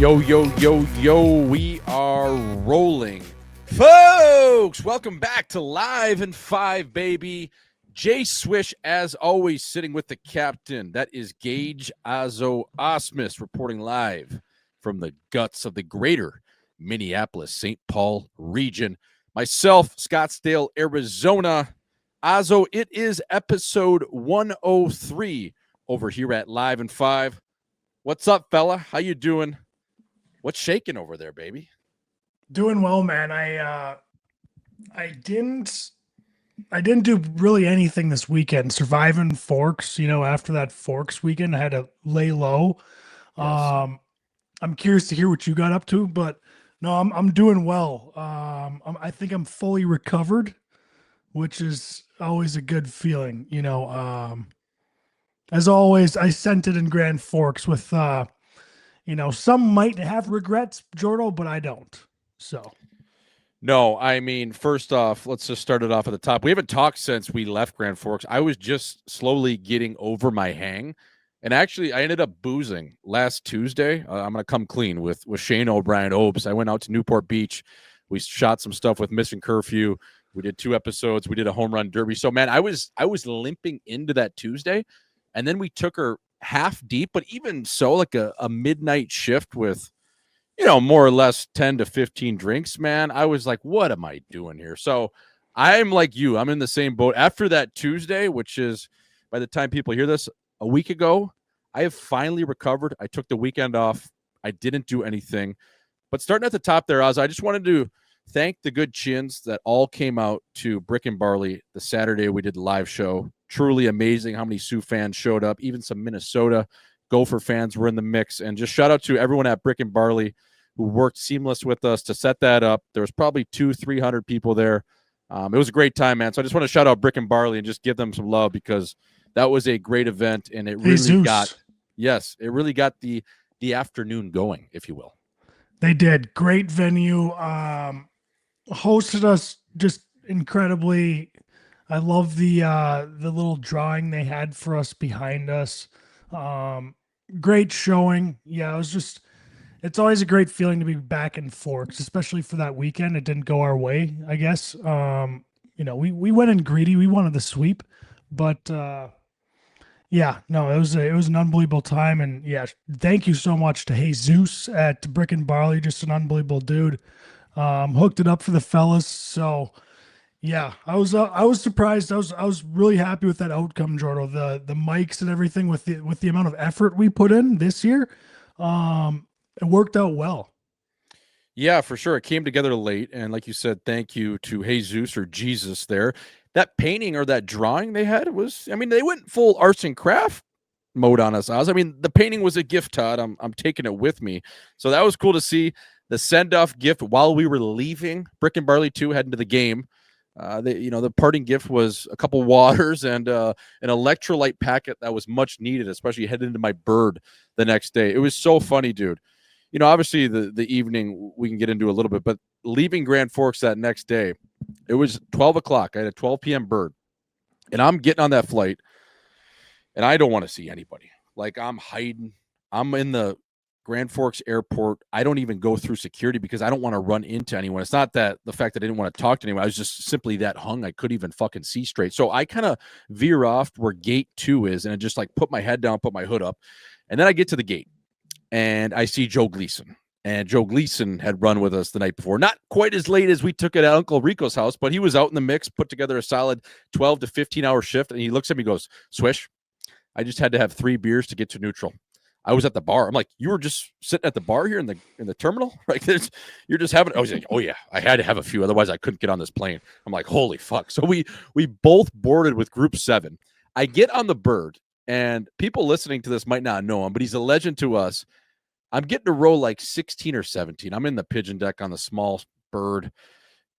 Yo, we are rolling. Folks, welcome back to Live in 5, baby. Jay Swish, as always, sitting with the captain. That is Gage Ausmus, reporting live from the guts of the greater Minneapolis, St. Paul region. Myself, Scottsdale, Arizona. Azo, it is episode 103 over here at Live in 5. What's up, fella? How you doing? What's shaking over there, baby? Doing well, man. I didn't do really anything this weekend. Surviving Forks, after that Forks weekend, I had to lay low. Yes. I'm curious to hear what you got up to, but no, I'm doing well. I think I'm fully recovered, which is always a good feeling. As always, I sent it in Grand Forks with some might have regrets, Jordo, but I don't. So, No, I mean, first off, let's just start it off at the top. We haven't talked since we left Grand Forks. I was just slowly getting over my hang. And actually, I ended up boozing last Tuesday. I'm going to come clean with Shane O'Brien Opes. I went out to Newport Beach. We shot some stuff with Mission Curfew. We did 2 episodes. We did a home run derby. So, man, I was limping into that Tuesday. And then we took her half deep, but even so, like a midnight shift with, more or less 10 to 15 drinks, man. I was like, what am I doing here? So I'm like you. I'm in the same boat. After that Tuesday, which is, by the time people hear this, a week ago, I have finally recovered. I took the weekend off. I didn't do anything. But starting at the top there, Oz, I just wanted to thank the good chins that all came out to Brick and Barley the Saturday we did the live show. Truly amazing how many Sioux fans showed up. Even some Minnesota Gopher fans were in the mix. And just shout out to everyone at Brick and Barley who worked seamless with us to set that up. There was probably 200-300 people there. It was a great time, man. So I just want to shout out Brick and Barley and just give them some love because that was a great event, and it really got the afternoon going, if you will. They did. Great venue. Hosted us just incredibly. I love the little drawing they had for us behind us. Great showing. Yeah, it's always a great feeling to be back in Forks, especially for that weekend. It didn't go our way, I guess. We went in greedy. We wanted the sweep, but yeah, no, it was an unbelievable time. And yeah, thank you so much to Jesus at Brick and Barley. Just an unbelievable dude. Hooked it up for the fellas. So yeah, I was surprised. I was really happy with that outcome, Jordo. The mics and everything with the amount of effort we put in this year. It worked out well. Yeah, for sure. It came together late. And like you said, thank you to Jesus or Jesus there. That painting or that drawing they had they went full arts and craft mode on us. The painting was a gift, Todd. I'm taking it with me. So that was cool to see. The send-off gift while we were leaving Brick and Barley 2 heading to the game. The parting gift was a couple waters and an electrolyte packet that was much needed, especially heading into my bird the next day. It was so funny, dude. Obviously the evening we can get into a little bit, but leaving Grand Forks that next day, it was 12 o'clock. I had a 12 p.m. bird, and I'm getting on that flight, and I don't want to see anybody. Like, I'm hiding. I'm in the Grand Forks airport. I don't even go through security because I don't want to run into anyone. It's not that the fact that I didn't want to talk to anyone. I was just simply that hung. I couldn't even fucking see straight. So I kind of veer off where gate 2 is, and I just like put my head down, put my hood up, and then I get to the gate. And I see Joe Gleason. And Joe Gleason had run with us the night before. Not quite as late as we took it at Uncle Rico's house, but he was out in the mix, put together a solid 12 to 15-hour shift. And he looks at me and goes, Swish, I just had to have 3 beers to get to neutral. I was at the bar. I'm like, you were just sitting at the bar here in the terminal? Like, you're just having. I was like, oh yeah, I had to have a few, otherwise I couldn't get on this plane. I'm like, holy fuck. So we both boarded with Group 7. I get on the bird, and people listening to this might not know him, but he's a legend to us. I'm getting to row like 16 or 17. I'm in the pigeon deck on the small bird,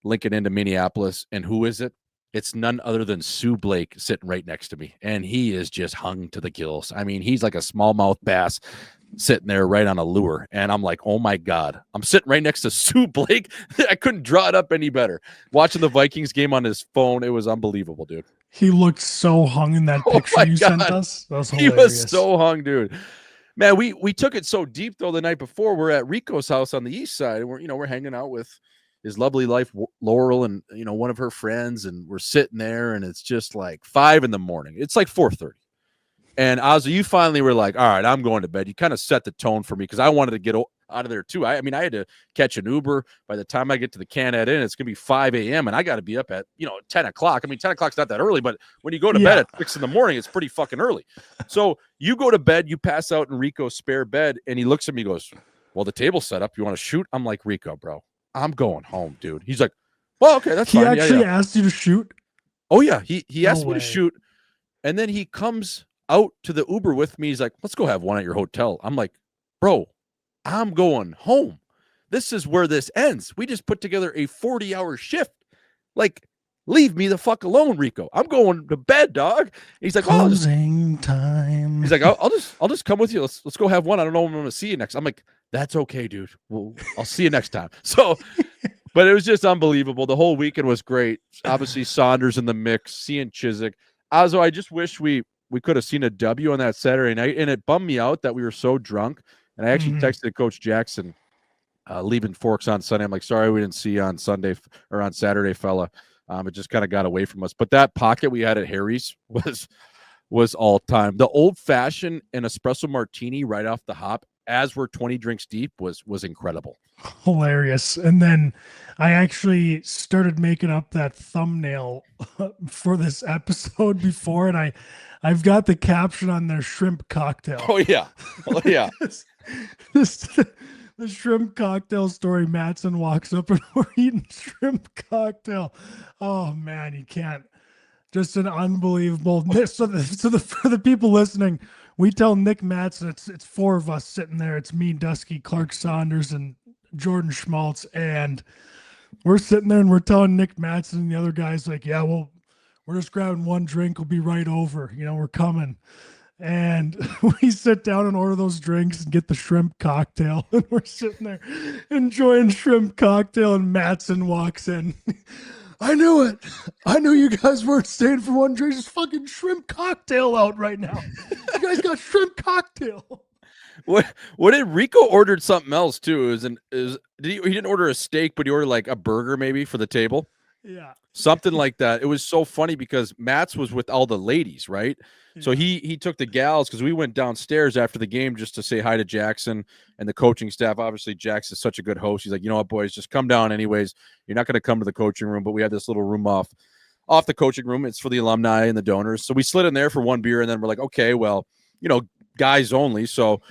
linking into Minneapolis. And who is it? It's none other than Sue Blake sitting right next to me. And he is just hung to the gills. He's like a smallmouth bass sitting there right on a lure. And I'm like, oh my God, I'm sitting right next to Sue Blake. I couldn't draw it up any better. Watching the Vikings game on his phone, it was unbelievable, dude. He looked so hung in that picture you sent us. That was hilarious. He was so hung, dude. Man, we took it so deep though the night before. We're at Rico's house on the east side, and we're hanging out with his lovely wife Laurel and one of her friends, and we're sitting there, and it's just like 5 a.m. It's like 4:30. And Ozzy, you finally were like, all right, I'm going to bed. You kind of set the tone for me because I wanted to get out of there too. I mean, I had to catch an Uber. By the time I get to the Canada Inn, it's going to be 5 a.m. and I got to be up at, 10 o'clock. I mean, 10 o'clock's not that early, but when you go to bed Yeah. at 6 a.m, it's pretty fucking early. So you go to bed, you pass out in Rico's spare bed, and he looks at me and goes, well, the table's set up. You want to shoot? I'm like, Rico, bro, I'm going home, dude. He's like, well, okay, that's fine. He actually Yeah. asked you to shoot? Oh, yeah. He No asked me to way. shoot, and then he comes out to the Uber with me. He's like, let's go have one at your hotel. I'm like, bro, I'm going home. This is where this ends. We just put together a 40-hour shift. Like, leave me the fuck alone, Rico. I'm going to bed, dog. He's like, closing time. He's like, I'll just come with you. Let's go have one. I don't know when I'm going to see you next. I'm like, that's okay, dude. I'll see you next time. So, but it was just unbelievable. The whole weekend was great. Obviously, Saunders in the mix, seeing Chiswick. Also, I just wish we could have seen a W on that Saturday night, and it bummed me out that we were so drunk. And I actually texted Coach Jackson, leaving Forks on Sunday. I'm like, sorry we didn't see you on Sunday or on Saturday, fella. It just kind of got away from us. But that pocket we had at Harry's was all time. The old fashioned and espresso martini right off the hop, as we're 20 drinks deep, was incredible. Hilarious. And then I actually started making up that thumbnail for this episode before, and I've got the caption on their shrimp cocktail. Oh yeah. The shrimp cocktail story. Mattson walks up and we're eating shrimp cocktail. Oh man, you can't. Just an unbelievable. For the people listening, we tell Nick Mattson it's four of us sitting there. It's me, Dusky, Clark Saunders, and Jordan Schmaltz, and we're sitting there and we're telling Nick Mattson and the other guys like, yeah, well, we're just grabbing one drink. We'll be right over. We're coming. And we sit down and order those drinks and get the shrimp cocktail. And we're sitting there enjoying shrimp cocktail. And Mattson walks in. I knew it. I knew you guys weren't staying for one drink. Just fucking shrimp cocktail out right now. You guys got shrimp cocktail. What did Rico ordered something else too? He didn't order a steak, but he ordered like a burger maybe for the table. Yeah. Something like that. It was so funny because Matt's was with all the ladies, right? Yeah. So he took the gals because we went downstairs after the game just to say hi to Jackson and the coaching staff. Obviously, Jackson's such a good host. He's like, you know what, boys, just come down anyways. You're not going to come to the coaching room, but we have this little room off the coaching room. It's for the alumni and the donors. So we slid in there for one beer, and then we're like, okay, well, guys only. So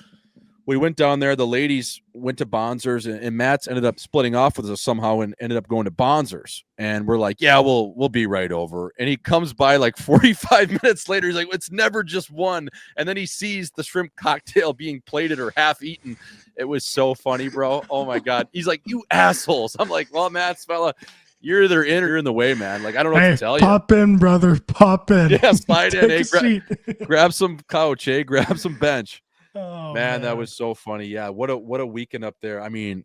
we went down there. The ladies went to Bonzer's, and Matt's ended up splitting off with us somehow and ended up going to Bonzer's. And we're like, yeah, we'll be right over. And he comes by like 45 minutes later. He's like, it's never just one. And then he sees the shrimp cocktail being plated or half eaten. It was so funny, bro. Oh my God. He's like, you assholes. I'm like, well, Matt's fella, you're either in or you're in the way, man. Like, I don't know what to tell you. Pop in, brother. Pop in. Yeah, slide in. Hey, grab some couch. Hey, grab some bench. Oh, man, that was so funny. Yeah, what a weekend up there. I mean,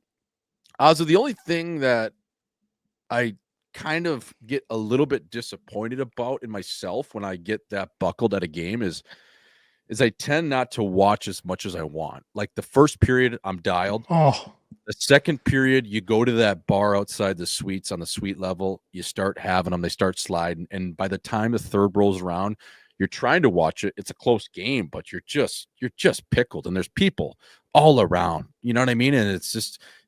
also the only thing that I kind of get a little bit disappointed about in myself when I get that buckled at a game is I tend not to watch as much as I want. Like the first period, I'm dialed. Oh. The second period, you go to that bar outside the suites on the suite level, you start having them, they start sliding, and by the time the third rolls around, you're trying to watch it. It's a close game, but you're just pickled, and there's people all around. You know what I mean? And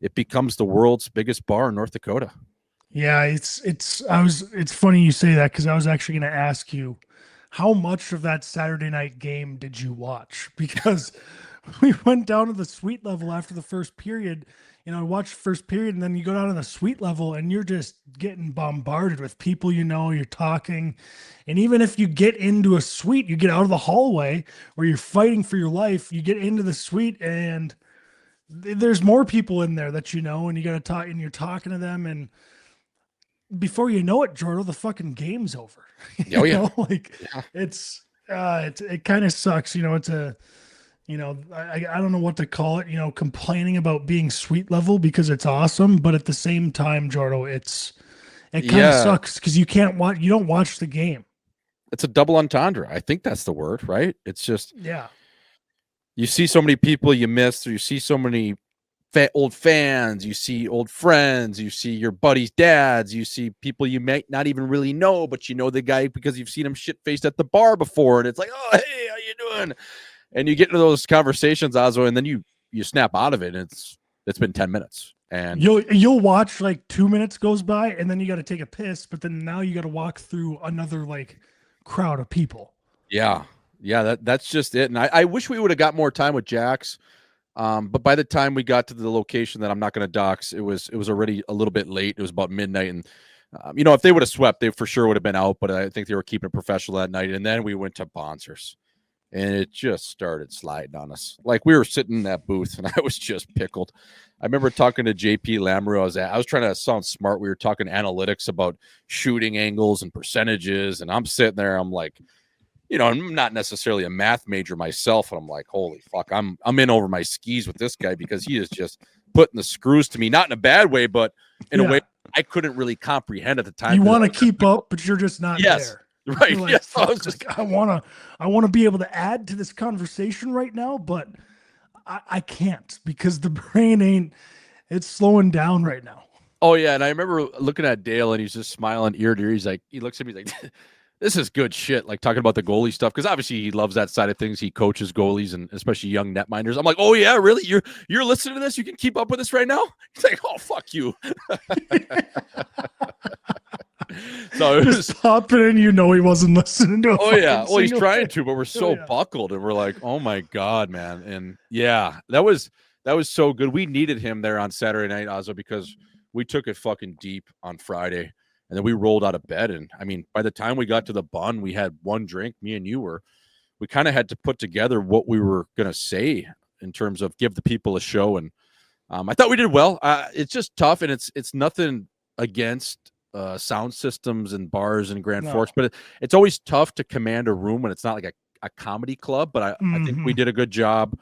it becomes the world's biggest bar in North Dakota. Yeah, it's funny you say that because I was actually going to ask you how much of that Saturday night game did you watch? Because we went down to the suite level after the first period. I watched the first period, and then you go down to the suite level and you're just getting bombarded with people, you're talking. And even if you get into a suite, you get out of the hallway where you're fighting for your life, you get into the suite and there's more people in there that and you got to talk, and you're talking to them, and before you know it, Jordan, the fucking game's over. Oh yeah. It kind of sucks. It's a, I don't know what to call it, complaining about being suite level because it's awesome. But at the same time, Jordan, it kind of sucks because you don't watch the game. It's a double entendre. I think that's the word, right? It's just, yeah. You see so many people you miss, or you see so many old fans, you see old friends, you see your buddies' dads, you see people you might not even really know, but you know the guy because you've seen him shit faced at the bar before, and it's like, oh hey, how you doing? And you get into those conversations, Ozzo, and then you snap out of it, and it's been 10 minutes. And you'll watch like 2 minutes goes by, and then you got to take a piss, but then now you got to walk through another like crowd of people. yeah, that's just it. And I wish we would have got more time with Jax. But by the time we got to the location that I'm not going to dox, it was already a little bit late. It was about midnight, and if they would have swept, they for sure would have been out. But I think they were keeping it professional that night. And then we went to Bonsers, and it just started sliding on us. Like we were sitting in that booth, and I was just pickled. I remember talking to JP Lamoureux. I was trying to sound smart. We were talking analytics about shooting angles and percentages, and I'm sitting there. I'm like, I'm not necessarily a math major myself, and I'm like, holy fuck, I'm in over my skis with this guy because he is just putting the screws to me, not in a bad way, but in a way I couldn't really comprehend at the time. You want to keep up, but you're just not there. Right. Like, yes. I want to be able to add to this conversation right now, but I can't because the brain it's slowing down right now. Oh yeah. And I remember looking at Dale, and he's just smiling ear to ear. He's like, he looks at me like, this is good shit. Like talking about the goalie stuff. Cause obviously he loves that side of things. He coaches goalies and especially young netminders. I'm like, oh yeah, really? You're listening to this? You can keep up with this right now? He's like, oh, fuck you. So it was popping in, he wasn't listening to it. Oh yeah. Well, he's trying to, but we're so buckled, and we're like, oh my God, man. And yeah, that was so good. We needed him there on Saturday night, Ozzo, because we took it fucking deep on Friday. And then we rolled out of bed. And I mean, by the time we got to the bun, we had one drink. Me and you we kind of had to put together what we were going to say in terms of give the people a show. And I thought we did well. It's just tough. And it's nothing against sound systems and bars in Grand Forks, but it's always tough to command a room when it's not like a comedy club. But I think we did a good job.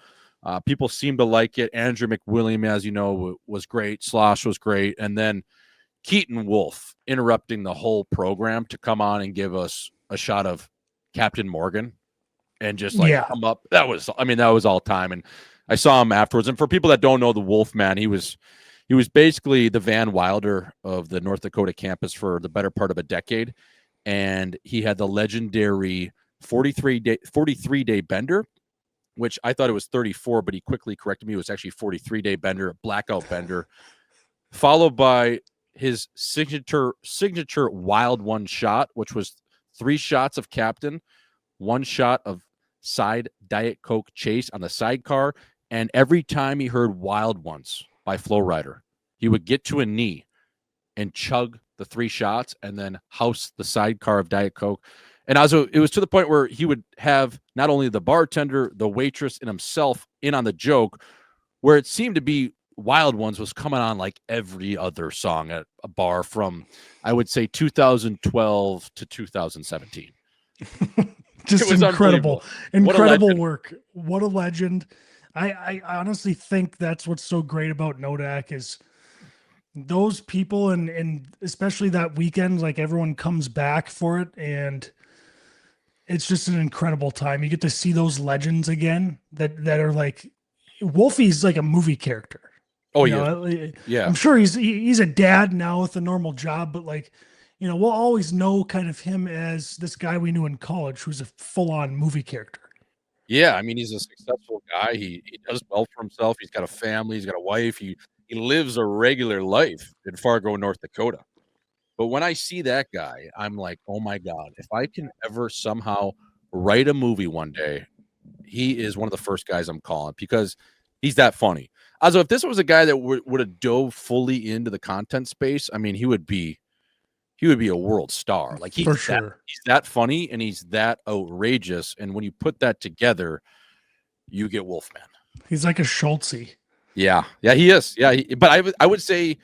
People seem to like it. Andrew McWilliam, as you know, was great. Slosh was great. And then Keaton Wolf interrupting the whole program to come on and give us a shot of Captain Morgan and just come up. That was all time. And I saw him afterwards. And for people that don't know the Wolf man, he was basically the Van Wilder of the North Dakota campus for the better part of a decade. And he had the legendary 43-day bender, which I thought it was 34, but he quickly corrected me. It was actually 43-day bender, a blackout bender, followed by his signature wild one shot, which was 3 shots of Captain, 1 shot of side Diet Coke Chase on the sidecar. And every time he heard Wild Ones by Flow Rider, he would get to a knee and chug the 3 shots and then house the sidecar of Diet Coke. And also, it was to the point where he would have not only the bartender, the waitress, and himself in on the joke, where it seemed to be Wild Ones was coming on like every other song at a bar from, I would say, 2012 to 2017. Just incredible work. What a legend. I honestly think that's what's so great about Nodak is those people and especially that weekend, like everyone comes back for it, and it's just an incredible time. You get to see those legends again that are like Wolfie's like a movie character. Oh yeah. I'm sure he's a dad now with a normal job, but like, we'll always know kind of him as this guy we knew in college who's a full-on movie character. Yeah, I mean, he's a successful guy. He does well for himself. He's got a family. He's got a wife. He lives a regular life in Fargo, North Dakota. But when I see that guy, I'm like, oh my God, if I can ever somehow write a movie one day, he is one of the first guys I'm calling because he's that funny. Also, if this was a guy that would have dove fully into the content space, I mean, he would be a world star. Like he's that funny and he's that outrageous. And when you put that together, you get Wolfman. He's like a Schultzy. Yeah, he is. Yeah, but I would say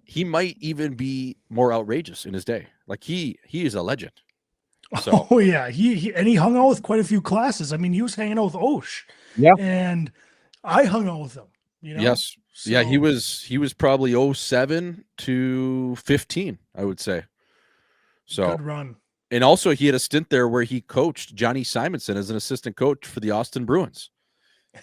he might even be more outrageous in his day. Like he is a legend. So. Oh yeah, he hung out with quite a few classes. I mean, he was hanging out with Osh. Yeah, and I hung out with him. Yes. So. Yeah, he was probably 07 to 15, I would say. So good run. And also he had a stint there where he coached Johnny Simonson as an assistant coach for the Austin Bruins.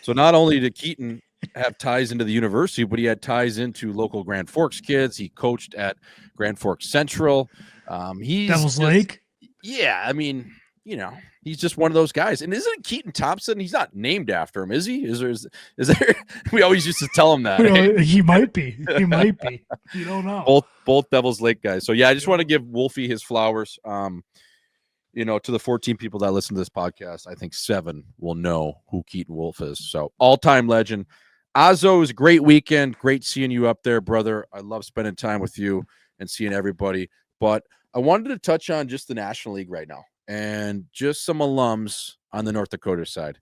So not only did Keaton have ties into the university, but he had ties into local Grand Forks kids. He coached at Grand Forks Central. He's Devil's just, Lake. yeah, I mean, he's just one of those guys. And isn't Keaton Thompson? He's not named after him, is he? Is there? We always used to tell him that. Hey, He might be. He might be. You don't know. both Devil's Lake guys. So yeah, I just want to give Wolfie his flowers. To the 14 people that listen to this podcast, I think 7 will know who Keaton Wolf is. So all-time legend. Azo, it was a great weekend. Great seeing you up there, brother. I love spending time with you and seeing everybody. But I wanted to touch on just the National League right now and just some alums on the North Dakota side.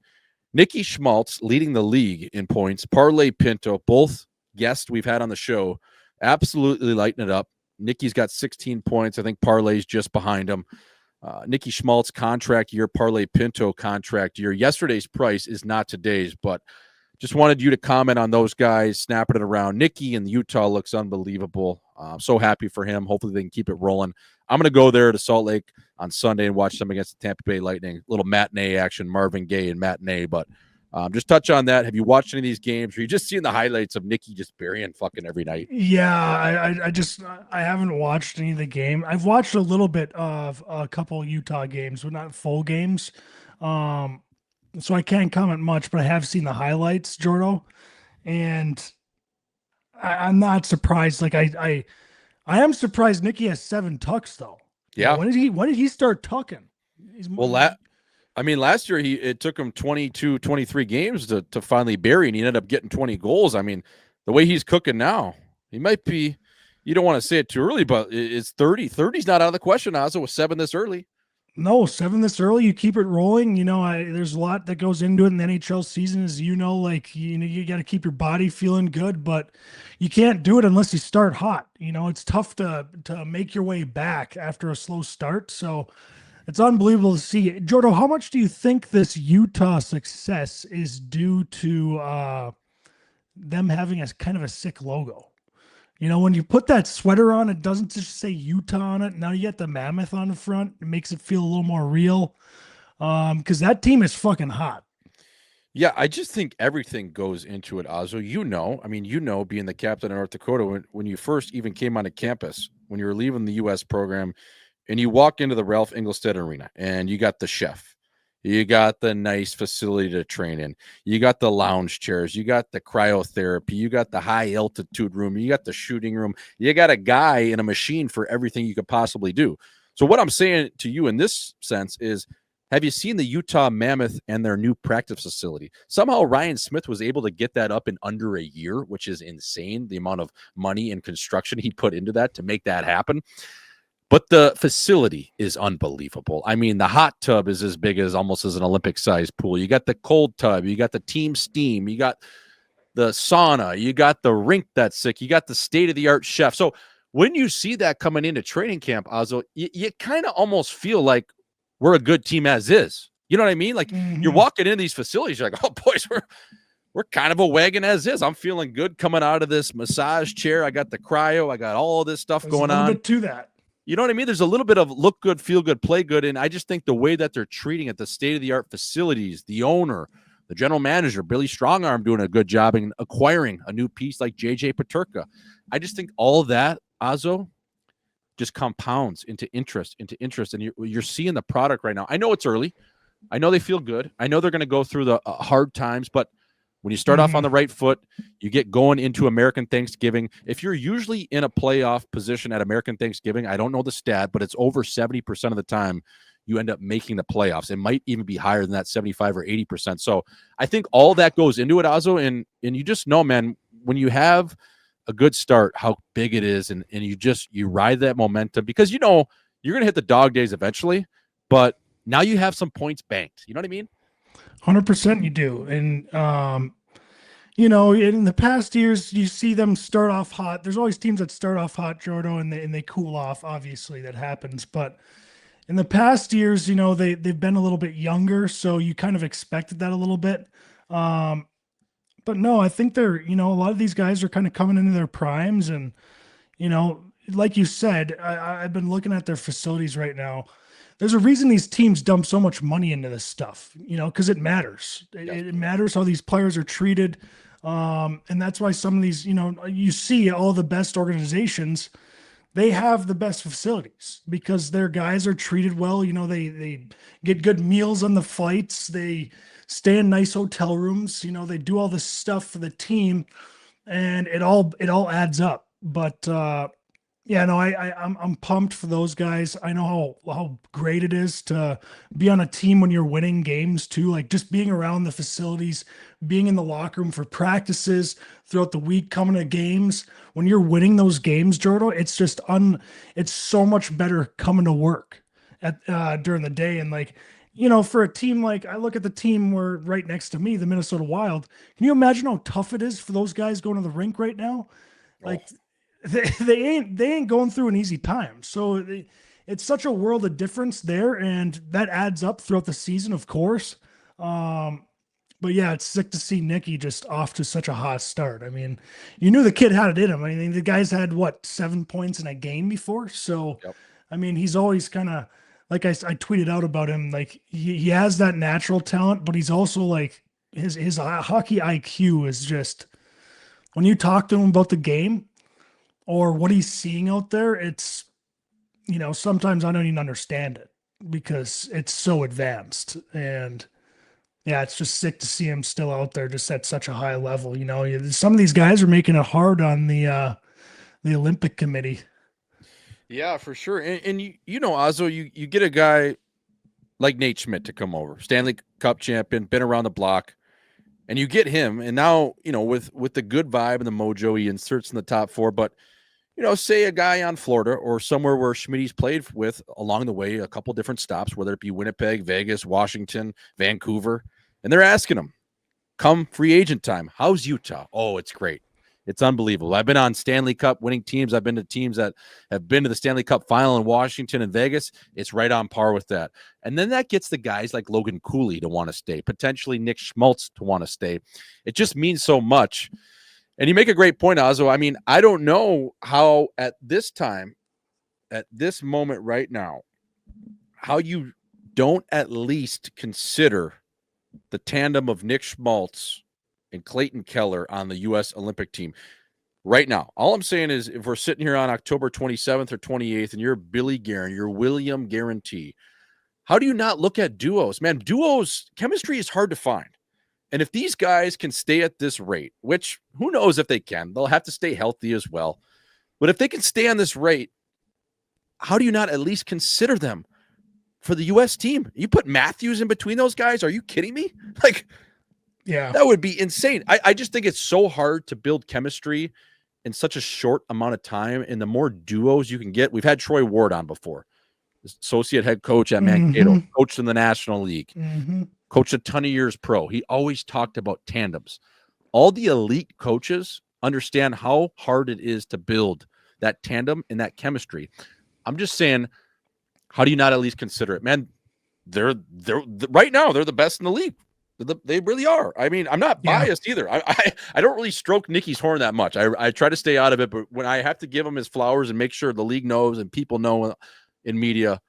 Nikki Schmaltz leading the league in points. Parlay Pinto, both guests we've had on the show, absolutely lighting it up. Nikki's got 16 points. I think Parlay's just behind him. Nikki Schmaltz contract year, Parlay Pinto contract year. Yesterday's price is not today's, but just wanted you to comment on those guys snapping it around. Nikki in Utah looks unbelievable. I'm so happy for him. Hopefully they can keep it rolling. I'm going to go there to Salt Lake on Sunday and watch them against the Tampa Bay Lightning. Little matinee action, Marvin Gaye and matinee. But just touch on that. Have you watched any of these games? Or you just seeing the highlights of Nikki just burying fucking every night? Yeah, I haven't watched any of the game. I've watched a little bit of a couple Utah games, but not full games. Um, so I can't comment much, but I have seen the highlights, Jordo, and I'm not surprised. Like I am surprised Nikki has 7 tucks though. Yeah. When did he start tucking? Last year it took him 22, 23 games to finally bury, and he ended up getting 20 goals. I mean, the way he's cooking now, he might be. You don't want to say it too early, but it's 30. 30's not out of the question. Also, with 7 this early. No, 7 this early. You keep it rolling. There's a lot that goes into it in the NHL season, as like you got to keep your body feeling good, but you can't do it unless you start hot. It's tough to make your way back after a slow start. So it's unbelievable to see. Jordo, how much do you think this Utah success is due to them having a kind of a sick logo? When you put that sweater on, it doesn't just say Utah on it. Now you get the mammoth on the front. It makes it feel a little more real. Because that team is fucking hot. Yeah, I just think everything goes into it, Azo. Being the captain of North Dakota, when you first even came onto campus, when you were leaving the U.S. program, and you walk into the Ralph Engelstad Arena, and you got the chef. You got the nice facility to train in. You got the lounge chairs. You got the cryotherapy. You got the high altitude room. You got the shooting room. You got a guy and a machine for everything you could possibly do. So what I'm saying to you in this sense is, have you seen the Utah Mammoth and their new practice facility? Somehow Ryan Smith was able to get that up in under a year, which is insane, the amount of money and construction he put into that to make that happen. But the facility is unbelievable. I mean, the hot tub is as big as almost as an Olympic-sized pool. You got the cold tub. You got the team steam. You got the sauna. You got the rink that's sick. You got the state-of-the-art chef. So when you see that coming into training camp, Azo, you kind of almost feel like we're a good team as is. You know what I mean? Like you're walking into these facilities, you're like, oh, boys, we're kind of a wagon as is. I'm feeling good coming out of this massage chair. I got the cryo. I got all of this stuff going on. A little bit to that. You know what I mean? There's a little bit of look good, feel good, play good. And I just think the way that they're treating it, the state-of-the-art facilities, the owner, the general manager, Billy Strongarm, doing a good job in acquiring a new piece like JJ Peterka. I just think all of that, Azo, just compounds into interest. And you're seeing the product right now. I know it's early. I know they feel good. I know they're going to go through the hard times, but when you start off on the right foot, you get going into American Thanksgiving. If you're usually in a playoff position at American Thanksgiving, I don't know the stat, but it's over 70% of the time you end up making the playoffs. It might even be higher than that, 75 or 80%. So I think all that goes into it, Azo, and you just know, man, when you have a good start, how big it is, and you ride that momentum because you're going to hit the dog days eventually, but now you have some points banked. You know what I mean? 100% you do. And, in the past years, you see them start off hot. There's always teams that start off hot, Jordo, and they cool off. Obviously, that happens. But in the past years, they've been a little bit younger, so you kind of expected that a little bit. But no, I think they're, a lot of these guys are kind of coming into their primes. And, like you said, I've been looking at their facilities right now. there's a reason these teams dump so much money into this stuff, because it matters. Yes. It matters how these players are treated. And that's why some of these, you see all the best organizations, they have the best facilities because their guys are treated well. They get good meals on the flights. They stay in nice hotel rooms. They do all this stuff for the team, and it all adds up. But yeah, no, I'm pumped for those guys. I know how great it is to be on a team when you're winning games too. Like just being around the facilities, being in the locker room for practices throughout the week, coming to games. When you're winning those games, Jordo, it's so much better coming to work at during the day. And like, for a team like I look at the team where right next to me, the Minnesota Wild. Can you imagine how tough it is for those guys going to the rink right now? Oh, Like they ain't going through an easy time. So it's such a world of difference there, and that adds up throughout the season, of course. Um, but yeah, it's sick to see Nicky just off to such a hot start. I mean, you knew the kid had it in him. I mean, the guy's had what 7 points in a game before. So, yep. I mean, he's always kind of like I tweeted out about him. Like he has that natural talent, but he's also like his hockey IQ is just when you talk to him about the game or what he's seeing out there, it's sometimes I don't even understand it because it's so advanced. And yeah, it's just sick to see him still out there just at such a high level. Some of these guys are making it hard on the Olympic committee. Yeah, for sure. And Azo, you get a guy like Nate Schmidt to come over, Stanley Cup champion, been around the block, and you get him, and now with the good vibe and the mojo, he inserts in the top four. But say a guy on Florida or somewhere where Schmidt's played with along the way, a couple different stops, whether it be Winnipeg, Vegas, Washington, Vancouver, and they're asking him, come free agent time, how's Utah? Oh, it's great. It's unbelievable. I've been on Stanley Cup winning teams. I've been to teams that have been to the Stanley Cup final in Washington and Vegas. It's right on par with that. And then that gets the guys like Logan Cooley to want to stay, potentially Nick Schmaltz to want to stay. It just means so much. And you make a great point, Azo. I mean, I don't know how at this time, at this moment right now, how you don't at least consider the tandem of Nick Schmaltz and Clayton Keller on the U.S. Olympic team right now. All I'm saying is if we're sitting here on October 27th or 28th and you're Billy Guerin, you're William Guarantee, how do you not look at duos? Man, duos, chemistry is hard to find. And if these guys can stay at this rate, which who knows if they can, they'll have to stay healthy as well. But if they can stay on this rate, how do you not at least consider them for the U.S. team? You put Matthews in between those guys? Are you kidding me? Like, Yeah. that would be insane. I just think it's so hard to build chemistry in such a short amount of time. And the more duos you can get, we've had Troy Ward on before, associate head coach at Mankato, coached in the National League, coached a ton of years pro. He always talked about tandems. All the elite coaches understand how hard it is to build that tandem and that chemistry. I'm just saying, how do you not at least consider it? Man, they're right now, they're the best in the league. They really are. I mean, I'm not biased either. I don't really stroke Nicky's horn that much. I try to stay out of it, but when I have to give him his flowers and make sure the league knows and people know in media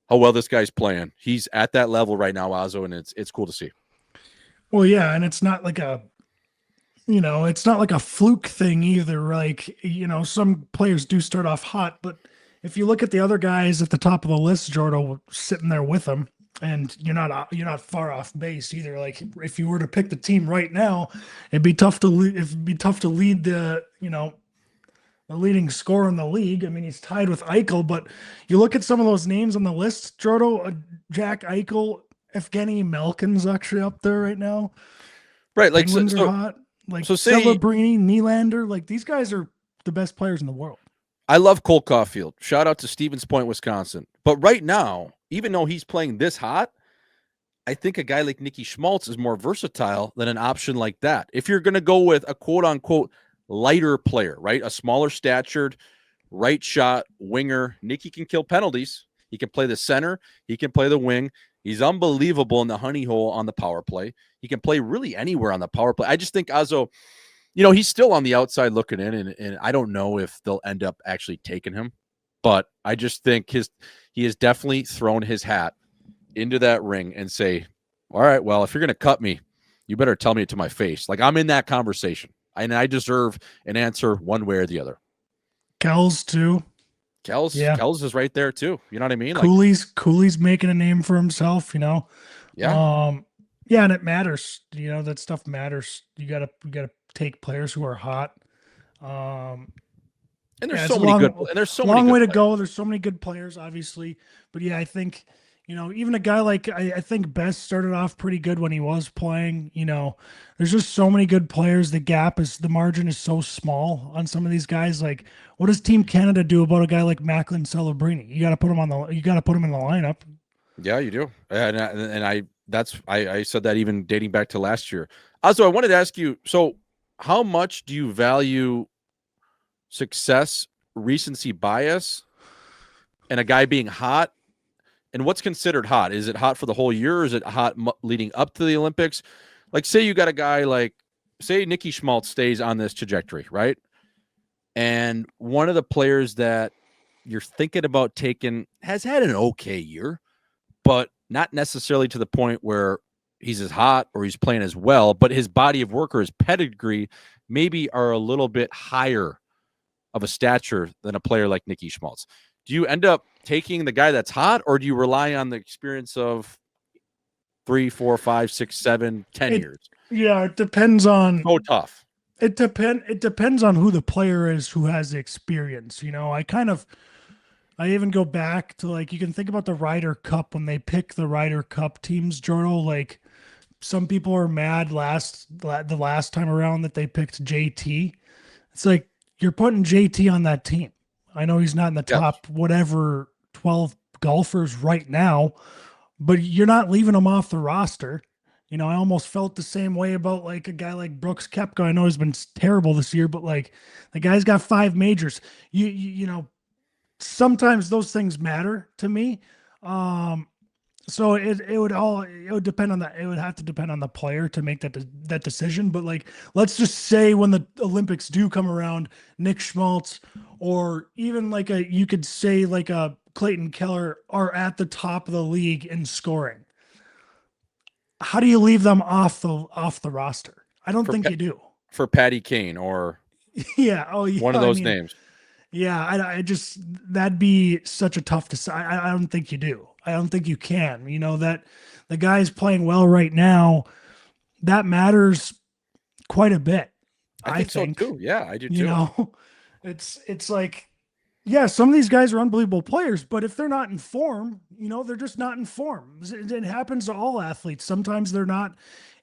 how well this guy's playing, he's at that level right now, Azo, and it's cool to see. Well, yeah, and it's not like it's not like a fluke thing either. Like, some players do start off hot, but if you look at the other guys at the top of the list, Jordo sitting there with them, and you're not far off base either. Like if you were to pick the team right now, it'd be tough to lead the the leading scorer in the league. I mean, he's tied with Eichel, but you look at some of those names on the list, Jordo, Jack Eichel, Evgeny Malkin's actually up there right now. Right, like Penguins are hot. Like say Celebrini, Nylander, like these guys are the best players in the world. I love Cole Caulfield. Shout out to Stevens Point, Wisconsin. But right now, even though he's playing this hot, I think a guy like Nicky Schmaltz is more versatile than an option like that. If you're going to go with a quote-unquote lighter player, right, a smaller statured, right shot, winger, Nicky can kill penalties. He can play the center. He can play the wing. He's unbelievable in the honey hole on the power play. He can play really anywhere on the power play. I just think Azo, he's still on the outside looking in, and I don't know if they'll end up actually taking him But I just think he has definitely thrown his hat into that ring and say, all right, well, if you're going to cut me, you better tell me it to my face. Like, I'm in that conversation, and I deserve an answer one way or the other. Kells too. Yeah. Kells is right there too. You know what I mean? Like, Cooley's making a name for himself, yeah. Yeah, and it matters. That stuff matters. You gotta take players who are hot. And there's Yeah, so it's a many good, and there's so many long good way to players. go. There's so many good players, obviously, but yeah, I think even a guy like I think Best started off pretty good when he was playing. There's just so many good players. The margin is so small on some of these guys. Like, what does Team Canada do about a guy like Macklin Celebrini? You got to put him in the lineup. Yeah, you do. I said that even dating back to last year. Also, I wanted to ask you, so how much do you value success, recency bias, and a guy being hot? And what's considered hot? Is it hot for the whole year? Or is it hot leading up to the Olympics? Like, say you got a guy like, say Nicky Schmaltz stays on this trajectory, right? And one of the players that you're thinking about taking has had an okay year, but not necessarily to the point where he's as hot or he's playing as well, but his body of work or his pedigree maybe are a little bit higher of a stature than a player like Nicky Schmaltz. Do you end up taking the guy that's hot, or do you rely on the experience of 3, 4, 5, 6, 7, 10 years? Yeah, it depends on. So tough. It depends on who the player is who has the experience. I even go back to, like, you can think about the Ryder Cup when they pick the Ryder Cup teams, Jordo. Like, some people are mad the last time around that they picked JT. It's like, you're putting JT on that team. I know he's not in the top whatever 12 golfers right now, but you're not leaving him off the roster. I almost felt the same way about like a guy like Brooks Koepka. I know he's been terrible this year, but like, the guy's got 5 majors. Sometimes those things matter to me. So it would depend on that. It would have to depend on the player to make that decision. But like, let's just say when the Olympics do come around, Nick Schmaltz, or even like you could say like a Clayton Keller are at the top of the league in scoring. How do you leave them off the roster? I don't think you do. For Patty Kane or yeah, oh yeah, one of those names. Yeah, I just, that'd be such a tough decide. I don't think you do. I don't think you can. That the guy's playing well right now, that matters quite a bit. I think so too. Yeah, I do too. It's like, yeah, some of these guys are unbelievable players, but if they're not in form, they're just not in form. It happens to all athletes. Sometimes they're not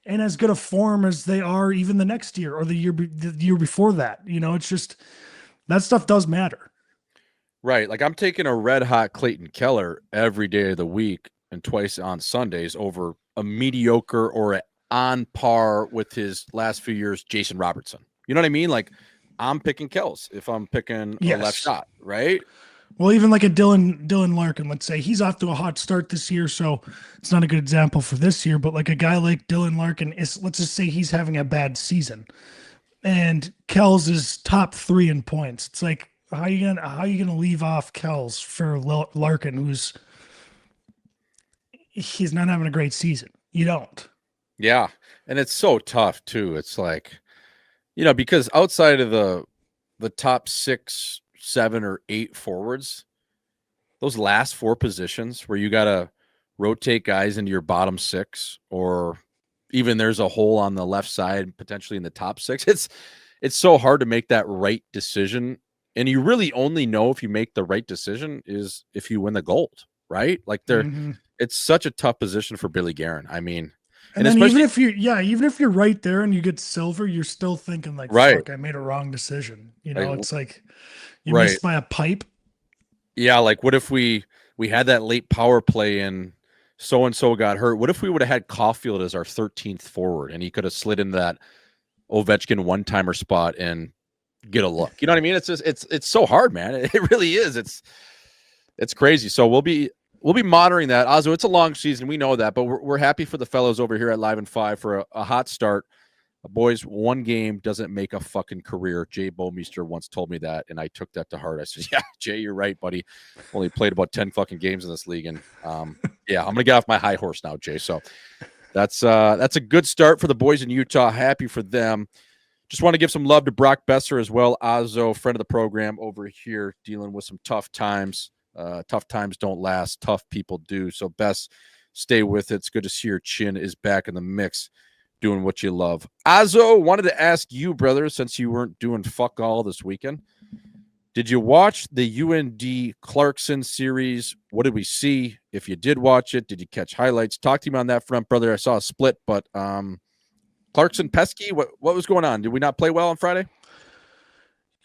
in as good a form as they are even the next year or the year before that. It's just, that stuff does matter. Right. Like, I'm taking a red hot Clayton Keller every day of the week and twice on Sundays over a mediocre or a on par with his last few years, Jason Robertson. You know what I mean? Like, I'm picking Kells if I'm picking a left shot, right? Well, even like a Dylan Larkin, let's say he's off to a hot start this year, so it's not a good example for this year. But like a guy like Dylan Larkin let's just say he's having a bad season, and Kells is top 3 in points. It's like, how you gonna leave off Kells for Larkin, he's not having a great season? You don't. Yeah, and it's so tough too. It's like, because outside of the top 6, 7, or 8 forwards, those last 4 positions where you gotta rotate guys into your bottom 6, or even there's a hole on the left side potentially in the top 6. It's so hard to make that right decision. And you really only know if you make the right decision is if you win the gold, right? Like, it's such a tough position for Billy Guerin. I mean, and then even if you're right there and you get silver, you're still thinking like, right, fuck, I made a wrong decision. It's like you right. missed by a pipe. Yeah, like, what if we had that late power play and so-and-so got hurt? What if we would have had Caulfield as our 13th forward and he could have slid into that Ovechkin one-timer spot and get a look? You know what I mean? It's just, it's so hard, man. It really is. It's crazy. So we'll be monitoring that. Ozzo, it's a long season. We know that, but we're happy for the fellows over here at Live and 5 for a hot start. Boys, one game doesn't make a fucking career. Jay Bomeister once told me that, and I took that to heart. I said, "Yeah, Jay, you're right, buddy. Only played about 10 fucking games in this league, and yeah, I'm gonna get off my high horse now, Jay." So that's a good start for the boys in Utah. Happy for them. Just want to give some love to Brock Besser as well, Azo, friend of the program over here, dealing with some tough times. Tough times don't last. Tough people do. So, Bess, stay with it. It's good to see your chin is back in the mix, doing what you love. Azo, wanted to ask you, brother, since you weren't doing fuck all this weekend, did you watch the UND Clarkson series? What did we see? If you did watch it, did you catch highlights? Talk to me on that front, brother. I saw a split, but Clarkson pesky. What was going on? Did we not play well on Friday?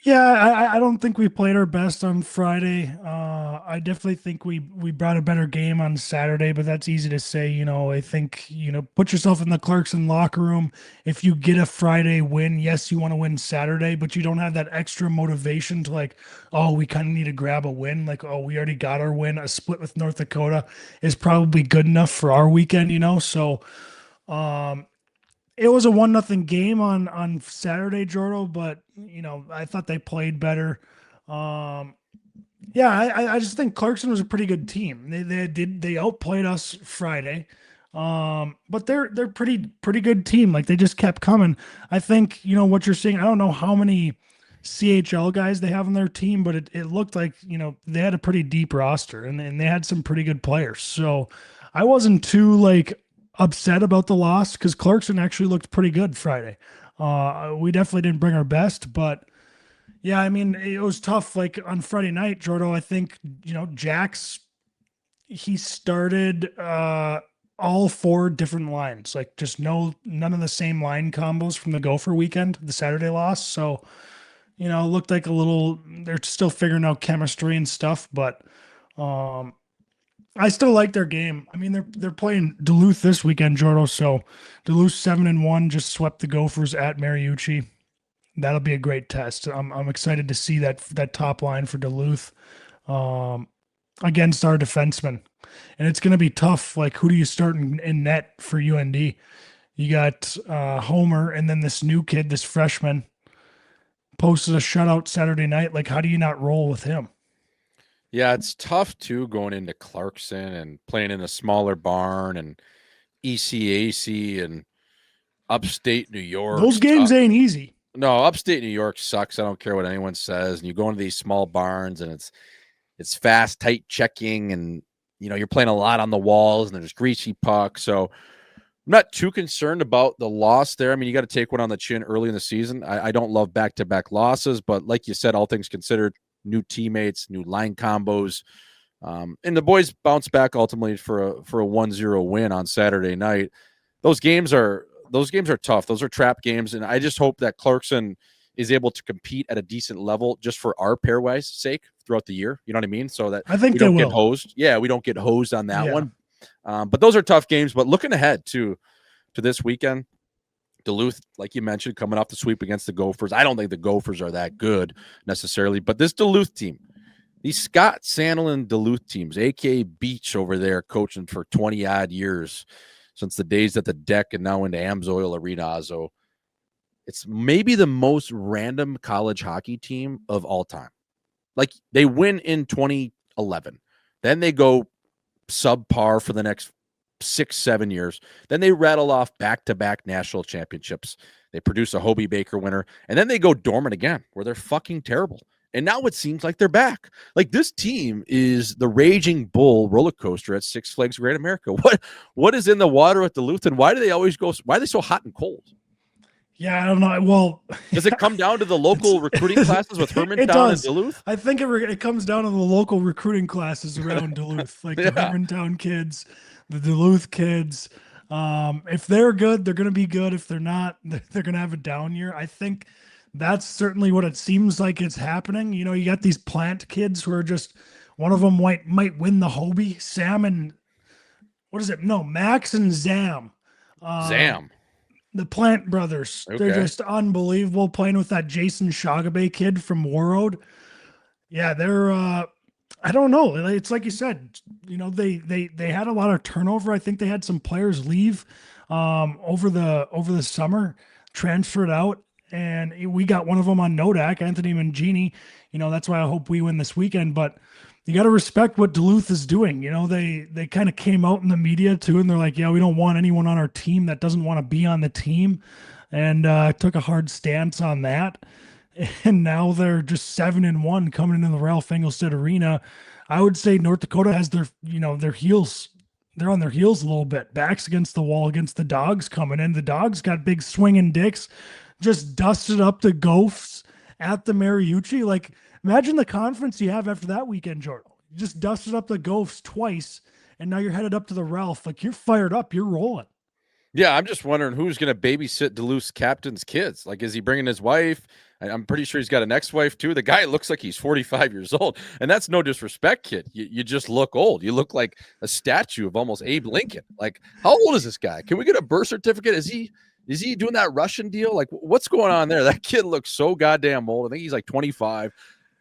Yeah, I don't think we played our best on Friday. I definitely think we brought a better game on Saturday, but that's easy to say. I think, put yourself in the Clarkson locker room. If you get a Friday win, yes, you want to win Saturday, but you don't have that extra motivation to like, oh, we kind of need to grab a win. Like, oh, we already got our win. A split with North Dakota is probably good enough for our weekend. So, um, it was a 1-0 game on Saturday, Jordo, but I thought they played better. Um, yeah, I just think Clarkson was a pretty good team. They outplayed us Friday. But they're pretty good team. Like they just kept coming. I think, what you're seeing, I don't know how many CHL guys they have on their team, but it looked like, they had a pretty deep roster and they had some pretty good players. So I wasn't too like upset about the loss because Clarkson actually looked pretty good Friday. We definitely didn't bring our best, but yeah, I mean, it was tough. Like on Friday night, Jordo, I think, Jax, he started all four different lines, like just none of the same line combos from the Gopher weekend, the Saturday loss. So, it looked like they're still figuring out chemistry and stuff, but um, I still like their game. I mean, they're playing Duluth this weekend, Jordo. So Duluth 7-1 just swept the Gophers at Mariucci. That'll be a great test. I'm excited to see that top line for Duluth um, against our defensemen, and it's going to be tough. Like, who do you start in net for UND? You got Homer, and then this new kid, this freshman, posted a shutout Saturday night. Like, how do you not roll with him? Yeah, it's tough too going into Clarkson and playing in a smaller barn and ECAC and upstate New York. Those games ain't easy. No, upstate New York sucks. I don't care what anyone says. And you go into these small barns and it's fast, tight checking, and you're playing a lot on the walls and there's greasy pucks. So I'm not too concerned about the loss there. I mean, you got to take one on the chin early in the season. I don't love back-to-back losses, but like you said, all things considered, new teammates, new line combos. And the boys bounced back ultimately for a 1-0 win on Saturday night. Those games are tough. Those are trap games, and I just hope that Clarkson is able to compete at a decent level just for our pairwise sake throughout the year. You know what I mean? So that I think we they don't get will. hosed. Yeah, we don't get hosed on that Yeah. one. But those are tough games. But looking ahead to this weekend, Duluth, like you mentioned, coming off the sweep against the Gophers. I don't think the Gophers are that good necessarily, but this Duluth team, these Scott Sandlin Duluth teams, aka Beach over there, coaching for 20 odd years since the days at the Deck and now into Amsoil Arena. Azo. It's maybe the most random college hockey team of all time. Like they win in 2011, then they go subpar for the next 6-7 years. Then they rattle off back-to-back national championships. They produce a Hobie Baker winner, and then they go dormant again, where they're fucking terrible. And now it seems like they're back. Like this team is the Raging Bull roller coaster at Six Flags Great America. What is in the water at Duluth, and why do they always go? Why are they so hot and cold? Yeah, I don't know. Well, does it come down to the local recruiting classes with Hermantown and Duluth? I think it comes down to the local recruiting classes around Duluth, like the Hermantown kids, the Duluth kids. If they're good, they're going to be good. If they're not, they're going to have a down year. I think that's certainly what it seems like it's happening. You got these plant kids who are just, one of them might win the Hobie. Sam and what is it? No, Max and Zam. Zam. The Plant brothers. Okay. They're just unbelievable playing with that Jason Shagabe kid from Warroad. Yeah, they're I don't know. It's like you said, they had a lot of turnover. I think they had some players leave over the summer. transferred out, and we got one of them on Nodak, Anthony Mangini. That's why I hope we win this weekend. But you got to respect what Duluth is doing. They kind of came out in the media too, and they're like, yeah, we don't want anyone on our team that doesn't want to be on the team, and took a hard stance on that. And now they're just 7-1 coming into the Ralph Engelstad Arena. I would say North Dakota has their heels. They're on their heels a little bit, backs against the wall against the Dogs coming in. The Dogs got big swinging dicks, just dusted up the Gophs at the Mariucci. Like, imagine the conference you have after that weekend, Jordan. You just dusted up the Gophs twice, and now you're headed up to the Ralph. Like, you're fired up. You're rolling. Yeah, I'm just wondering who's going to babysit Duluth's captain's kids. Like, is he bringing his wife? I'm pretty sure he's got an ex-wife too. The guy looks like he's 45 years old, and that's no disrespect, kid. You just look old. You look like a statue of almost Abe Lincoln. Like, how old is this guy? Can we get a birth certificate? Is he doing that Russian deal? Like, what's going on there? That kid looks so goddamn old. I think he's like 25.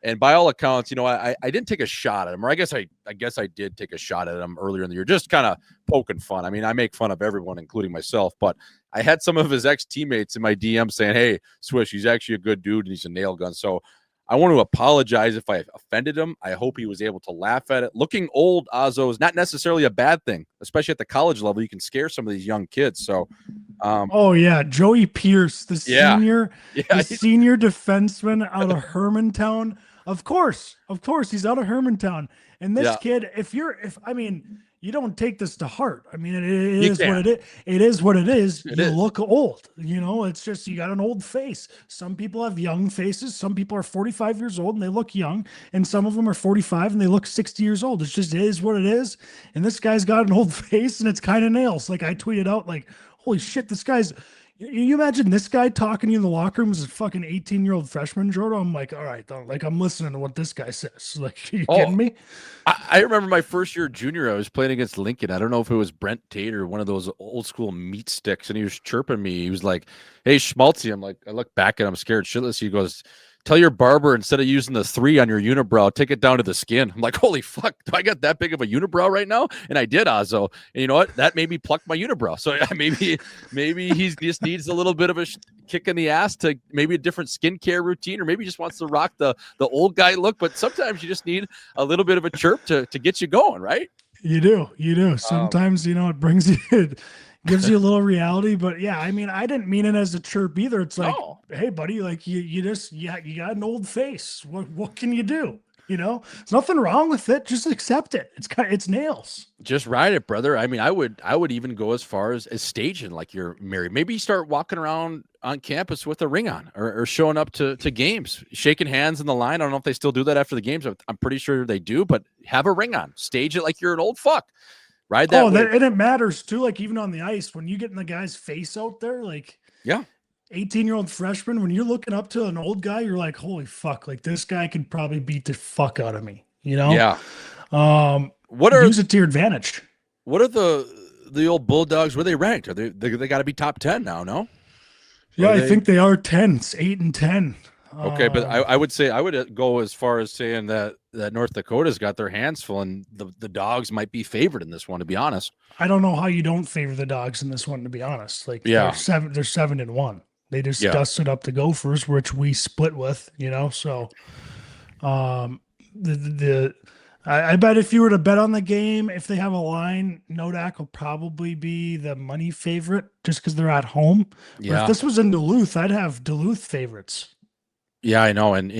And by all accounts, I didn't take a shot at him, or I guess I did take a shot at him earlier in the year, just kind of poking fun. I mean, I make fun of everyone, including myself, but I had some of his ex-teammates in my DM saying, hey, Swish, he's actually a good dude and he's a nail gun. So I want to apologize if I offended him. I hope he was able to laugh at it. Looking old, Ozzo, is not necessarily a bad thing, especially at the college level. You can scare some of these young kids. So, oh yeah, Joey Pierce, the senior defenseman out of Hermantown. Of course, he's out of Hermantown. And this kid, you don't take this to heart. I mean, it is what it is. It is what it is. You look old. It's just you got an old face. Some people have young faces. Some people are 45 years old and they look young. And some of them are 45 and they look 60 years old. It is what it is. And this guy's got an old face and it's kind of nails. Like I tweeted out, like, holy shit, this guy's. You imagine this guy talking to you in the locker room as a fucking 18-year-old freshman, Jordan? I'm like, all right, like I'm listening to what this guy says. Like, are you kidding me? I remember my first year junior, I was playing against Lincoln. I don't know if it was Brent Tate or one of those old school meat sticks, and he was chirping me. He was like, hey, Schmaltzy. I'm like, I look back at him, scared shitless. He goes, tell your barber, instead of using the 3 on your unibrow, take it down to the skin. I'm like, holy fuck, do I got that big of a unibrow right now? And I did, Ozzo. And you know what? That made me pluck my unibrow. So maybe he just needs a little bit of a kick in the ass to maybe a different skincare routine, or maybe he just wants to rock the old guy look. But sometimes you just need a little bit of a chirp to get you going, right? You do. Sometimes, it brings you... gives you a little reality, but yeah, I mean, I didn't mean it as a chirp either. It's like, hey, buddy, like you got an old face. What can you do? There's nothing wrong with it. Just accept it. It's nails. Just ride it, brother. I mean, I would even go as far as staging like you're married. Maybe you start walking around on campus with a ring on, or showing up to games, shaking hands in the line. I don't know if they still do that after the games. I'm pretty sure they do, but have a ring on. Stage it like you're an old fuck. Right. And it matters too. Like even on the ice, when you get in the guy's face out there, like 18-year-old freshman, when you're looking up to an old guy, you're like, holy fuck, like this guy could probably beat the fuck out of me. Yeah. Use it to your advantage. What are the old Bulldogs? Where are they ranked? Are they got to be top 10 now? No. Yeah, I think they are 10s, 8 and 10. Okay, but I would say I would go as far as saying that North Dakota's got their hands full, and the Dogs might be favored in this one. To be honest, I don't know how you don't favor the Dogs in this one. To be honest, like they're 7-1. They just dusted up the Gophers, which we split with. So I bet if you were to bet on the game, if they have a line, Nodak will probably be the money favorite just because they're at home. But if this was in Duluth, I'd have Duluth favorites. Yeah, I know. And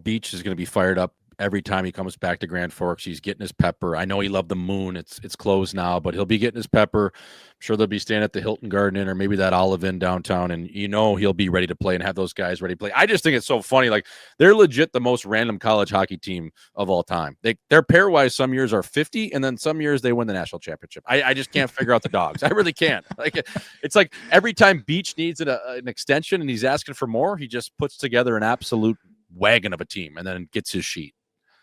Beach is going to be fired up every time he comes back to Grand Forks. He's getting his pepper. I know he loved the Moon. It's closed now, but he'll be getting his pepper. I'm sure they'll be staying at the Hilton Garden Inn or maybe that Olive Inn downtown. And he'll be ready to play and have those guys ready to play. I just think it's so funny. Like they're legit the most random college hockey team of all time. They're pairwise. Some years are 50, and then some years they win the national championship. I just can't figure out the Dogs. I really can't. Like it's like every time Beach needs an extension and he's asking for more, he just puts together an absolute wagon of a team and then gets his sheet.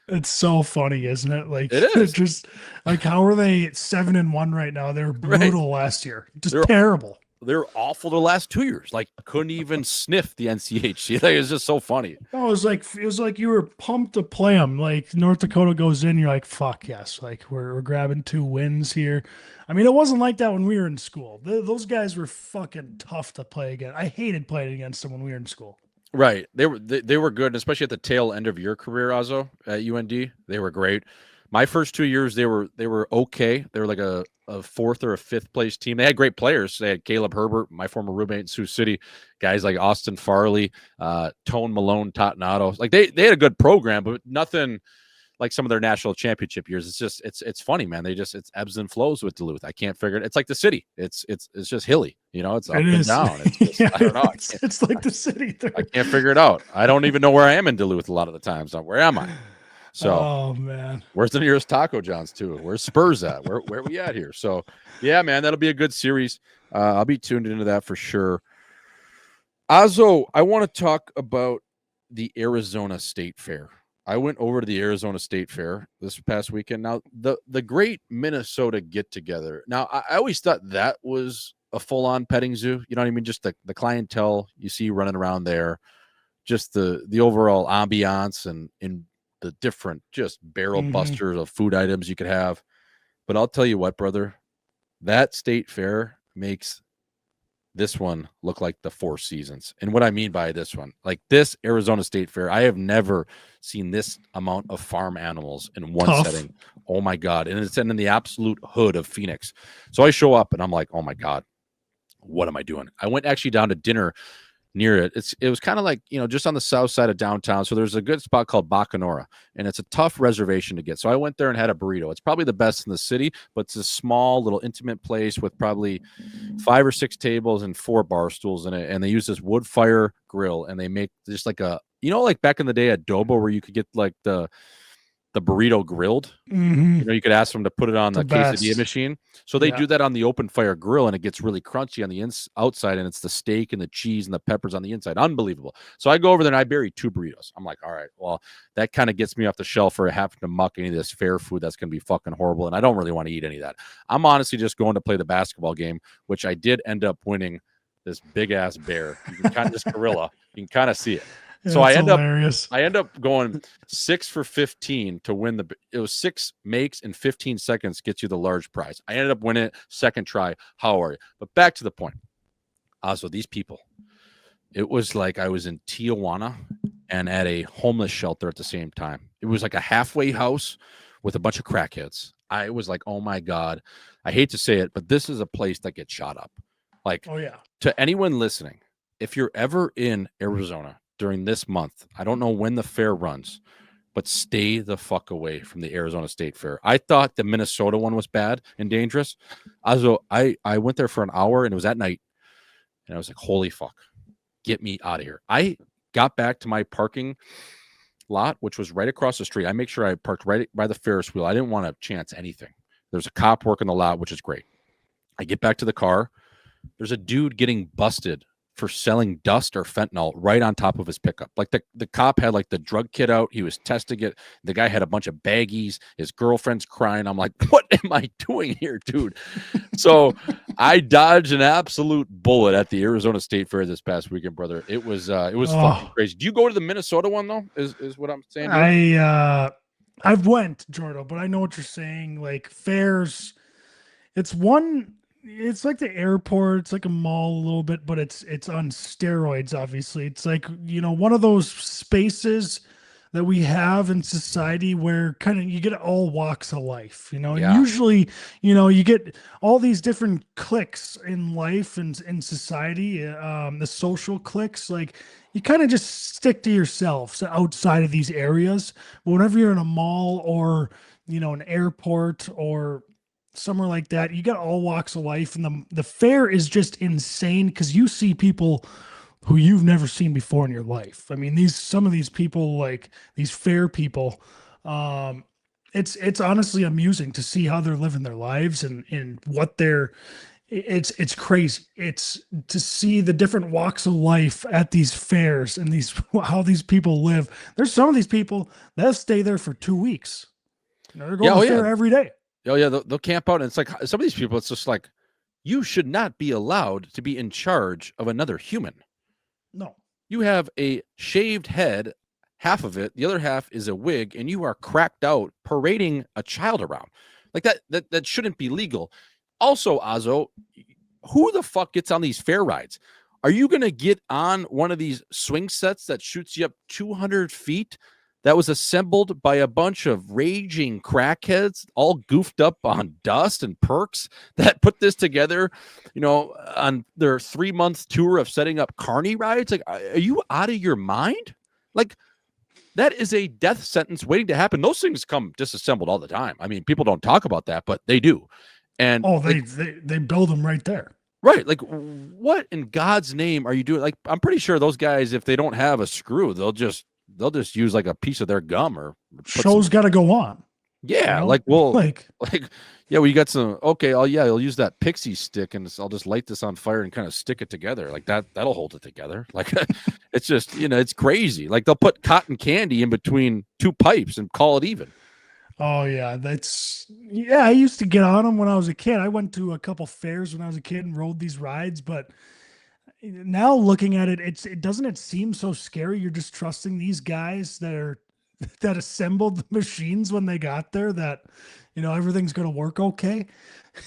It's so funny, isn't it? Like it is. Just like how are they 7-1 right now? They were brutal last year. They're terrible. they're awful the last 2 years. Like couldn't even sniff the NCHC. Like it's just so funny. No, it was like you were pumped to play them. Like North Dakota goes in, you're like, fuck yes, like we're grabbing 2 wins here. I mean, it wasn't like that when we were in school. Those guys were fucking tough to play against. I hated playing against them when we were in school. Right. They were good, especially at the tail end of your career, Azo, at UND. They were great. My first 2 years, they were okay. They were like a fourth or a fifth place team. They had great players. They had Caleb Herbert, my former roommate in Sioux City, guys like Austin Farley, Tone Malone, Totnato. Like they had a good program, but nothing like some of their national championship years. It's funny, man. It's ebbs and flows with Duluth. I can't figure it. It's like the city. It's just hilly. It's up and down. It's just, Yeah, I don't know. it's like the city. I can't figure it out. I don't even know where I am in Duluth a lot of the times. Where am I? So, oh man, where's the nearest Taco John's too? Where's Spurs at? Where are we at here? So, yeah, man, that'll be a good series. I'll be tuned into that for sure. Azo, I want to talk about the Arizona State Fair. I went over to the Arizona State Fair this past weekend. Now, the great Minnesota get together. Now, I always thought that was a full-on petting zoo. You know what I mean? Just the clientele you see running around there, just the overall ambiance and the different just barrel busters of food items you could have. But I'll tell you what, brother, that State Fair makes this one look like the Four Seasons. And what I mean by this one, like this Arizona State Fair, I have never seen this amount of farm animals in one setting. Oh my God. And it's in the absolute hood of Phoenix. So I show up and I'm like, oh my God, what am I doing? I went actually down to dinner near it. It was kind of like, just on the south side of downtown. So there's a good spot called Bacanora, and it's a tough reservation to get. So I went there and had a burrito. It's probably the best in the city, but it's a small little intimate place with probably 5 or 6 tables and 4 bar stools in it. And they use this wood fire grill, and they make just like like back in the day at Adobo where you could get like the burrito grilled. You could ask them to put it on the quesadilla machine. So they do that on the open fire grill, and it gets really crunchy on the outside, and it's the steak and the cheese and the peppers on the inside. Unbelievable. So I go over there and I bury 2 burritos. I'm like, all right, well, that kind of gets me off the shelf for having to muck any of this fair food that's going to be fucking horrible, and I don't really want to eat any of that. I'm honestly just going to play the basketball game, which I did end up winning this big ass bear. You can kind of this gorilla. You can kind of see it. Yeah, so I end up going 6 for 15 to win it was 6 makes and 15 seconds gets you the large prize. I ended up winning it second try. How are you? But back to the point. So these people, it was like I was in Tijuana and at a homeless shelter at the same time. It was like a halfway house with a bunch of crackheads. I was like, oh my God, I hate to say it, but this is a place that gets shot up. Like, oh yeah. To anyone listening, if you're ever in Arizona during this month, I don't know when the fair runs, but stay the fuck away from the Arizona State Fair. I thought the Minnesota one was bad and dangerous. Also, I went there for an hour and it was at night, and I was like, holy fuck, get me out of here. I got back to my parking lot, which was right across the street. I make sure I parked right by the Ferris wheel. I didn't want to chance anything. There's a cop working the lot, which is great. I get back to the car. There's a dude getting busted for selling dust or fentanyl right on top of his pickup. Like the cop had like the drug kit out. He was testing it. The guy had a bunch of baggies. His girlfriend's crying. I'm like, what am I doing here, dude? So I dodged an absolute bullet at the Arizona State Fair this past weekend, brother. It was fucking crazy. Do you go to the Minnesota one though? Is what I'm saying? I've went, Jordan, but I know what you're saying. Like fairs, it's like the airport. It's like a mall a little bit, but it's on steroids. Obviously, it's like, one of those spaces that we have in society where kind of you get all walks of life, and usually, you get all these different cliques in life and in society, the social cliques. Like you kind of just stick to yourselves outside of these areas. But whenever you're in a mall or, an airport or somewhere like that, you got all walks of life, and the fair is just insane because you see people who you've never seen before in your life. I mean, some of these people, like these fair people, it's honestly amusing to see how they're living their lives and what it's crazy. It's to see the different walks of life at these fairs and how these people live. There's some of these people that stay there for 2 weeks. They're going to the fair every day. Oh yeah, they'll camp out, and it's like some of these people. It's just like you should not be allowed to be in charge of another human. No. You have a shaved head, half of it, the other half is a wig, and you are cracked out parading a child around. Like that shouldn't be legal. Also, Azo, who the fuck gets on these fair rides? Are you going to get on one of these swing sets that shoots you up 200 feet that was assembled by a bunch of raging crackheads, all goofed up on dust and perks, that put this together, on their 3-month tour of setting up carny rides? Like, are you out of your mind? Like, that is a death sentence waiting to happen. Those things come disassembled all the time. I mean, people don't talk about that, but they do. And they build them right there. Right. Like, what in God's name are you doing? Like, I'm pretty sure those guys, if they don't have a screw, they'll just use like a piece of their gum or show's got to go on. Yeah. Like, well, yeah, well, you got some, okay. I'll use that pixie stick and I'll just light this on fire and kind of stick it together. Like that'll hold it together. Like, it's just, it's crazy. Like, they'll put cotton candy in between two pipes and call it even. Oh yeah, I used to get on them when I was a kid. I went to a couple fairs when I was a kid and rode these rides, but now looking at it, it doesn't seem so scary. You're just trusting these guys that assembled the machines when they got there, that everything's going to work okay.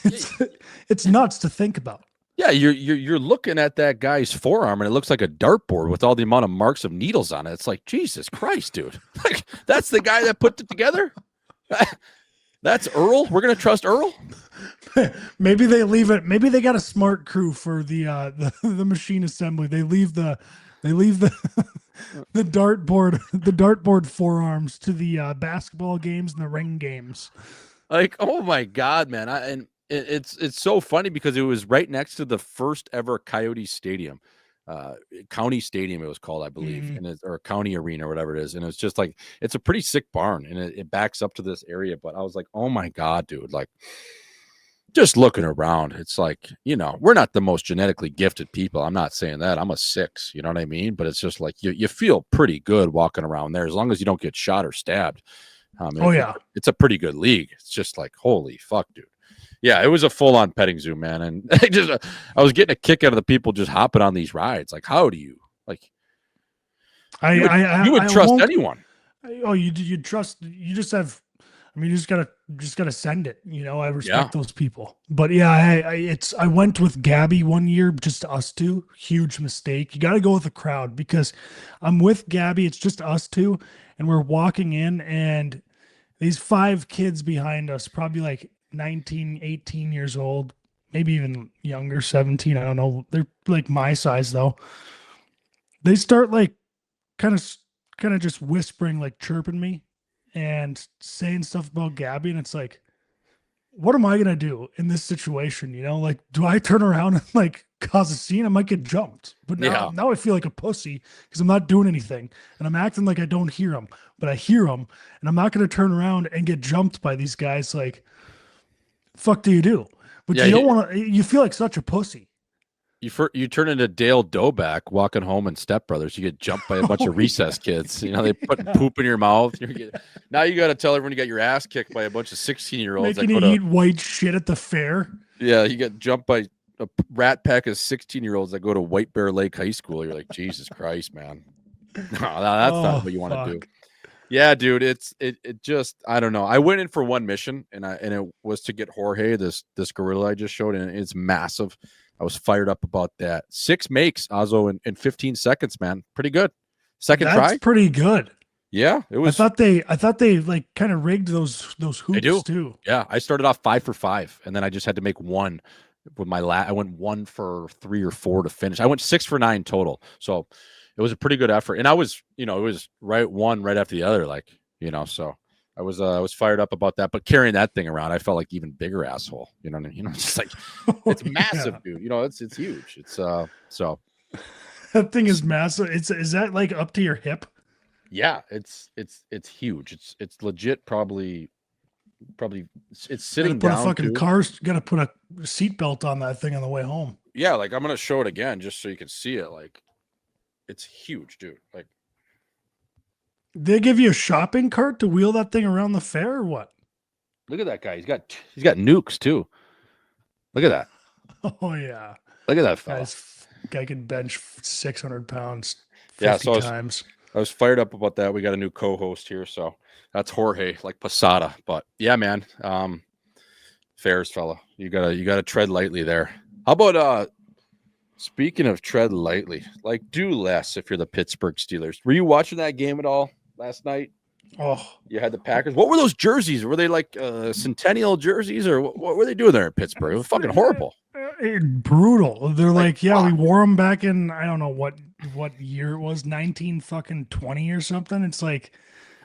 It's nuts to think about. Yeah, you're looking at that guy's forearm and it looks like a dartboard with all the amount of marks of needles on it. It's like, Jesus Christ, dude. Like, that's the guy that put it together? That's Earl. We're gonna trust Earl. Maybe they leave it. Maybe they got a smart crew for the machine assembly. They leave the the dartboard forearms to the basketball games and the ring games. Like, oh my God, man! And it's so funny because it was right next to the first ever Coyote Stadium. County Stadium it was called, I believe, and or County Arena or whatever it is, and it's just like, it's a pretty sick barn and it backs up to this area. But I was like, oh my God, dude, like, just looking around, it's like, we're not the most genetically gifted people. I'm not saying that. I'm a 6, you know what I mean? But it's just like, you feel pretty good walking around there as long as you don't get shot or stabbed. It's a pretty good league. It's just like, holy fuck, dude. Yeah, it was a full-on petting zoo, man, and I was getting a kick out of the people just hopping on these rides. Like, how do you you would trust anyone? Oh, you trust? You just have. I mean, you just gotta send it. I respect those people, but yeah, I went with Gabby one year, just us two. Huge mistake. You got to go with the crowd because I'm with Gabby. It's just us two, and we're walking in, and these 5 kids behind us, probably like 19, 18 years old, maybe even younger, 17. I don't know. They're like my size though. They start like kind of just whispering, like chirping me and saying stuff about Gabby. And it's like, what am I going to do in this situation? Like, do I turn around and like cause a scene? I might get jumped. But now I feel like a pussy because I'm not doing anything and I'm acting like I don't hear them, but I hear them, and I'm not going to turn around and get jumped by these guys. Like, fuck do you do? But you don't want to. You feel like such a pussy. You turn into Dale Doback walking home in Step Brothers. You get jumped by a bunch of recess kids. They put poop in your mouth. Now you got to tell everyone you got your ass kicked by a bunch of 16-year-olds. Making you eat white shit at the fair. Yeah, you get jumped by a rat pack of 16-year-olds that go to White Bear Lake High School. You're like, Jesus Christ, man. No, that's not what you want to do. Yeah, dude, it just, I don't know. I went in for one mission and it was to get Jorge, this gorilla I just showed, and it's massive. I was fired up about that. 6 makes, Azo, in 15 seconds, man. Pretty good. Second try. That's pretty good. Yeah, it was. I thought they like kind of rigged those hoops too. Yeah, I started off 5 for 5, and then I just had to make one with my I went 1 for 3 or 4 to finish. I went 6 for 9 total. So it was a pretty good effort. And I was, it was one right after the other, like, so I was fired up about that. But carrying that thing around, I felt like even bigger asshole. You know what I mean? It's just like, it's massive, dude. It's huge. It's so that thing is massive. Is that like up to your hip? Yeah, it's huge. It's legit. Probably it's sitting down. Got to put a seatbelt on that thing on the way home. Yeah, like I'm gonna show it again just so you can see it. Like, it's huge, dude. Like, they give you a shopping cart to wheel that thing around the fair or what? Look at that guy. He's got nukes too. Look at that. Oh yeah, Look at that fella. guy can bench 600 pounds Yeah, 50 so times. I was fired up about that. We got a new co-host here, so that's Jorge, like Posada. But yeah, man, fairs fella, you gotta tread lightly there. How about speaking of tread lightly, like do less if you're the Pittsburgh Steelers. Were you watching that game at all last night? Oh, You had the Packers. What were those jerseys? Were they like centennial jerseys, or what were they doing there in Pittsburgh? It was fucking horrible. brutal. They're Like, like, yeah, we fuck. wore them back in I don't know what year it was, 19 fucking 20 or something. It's like,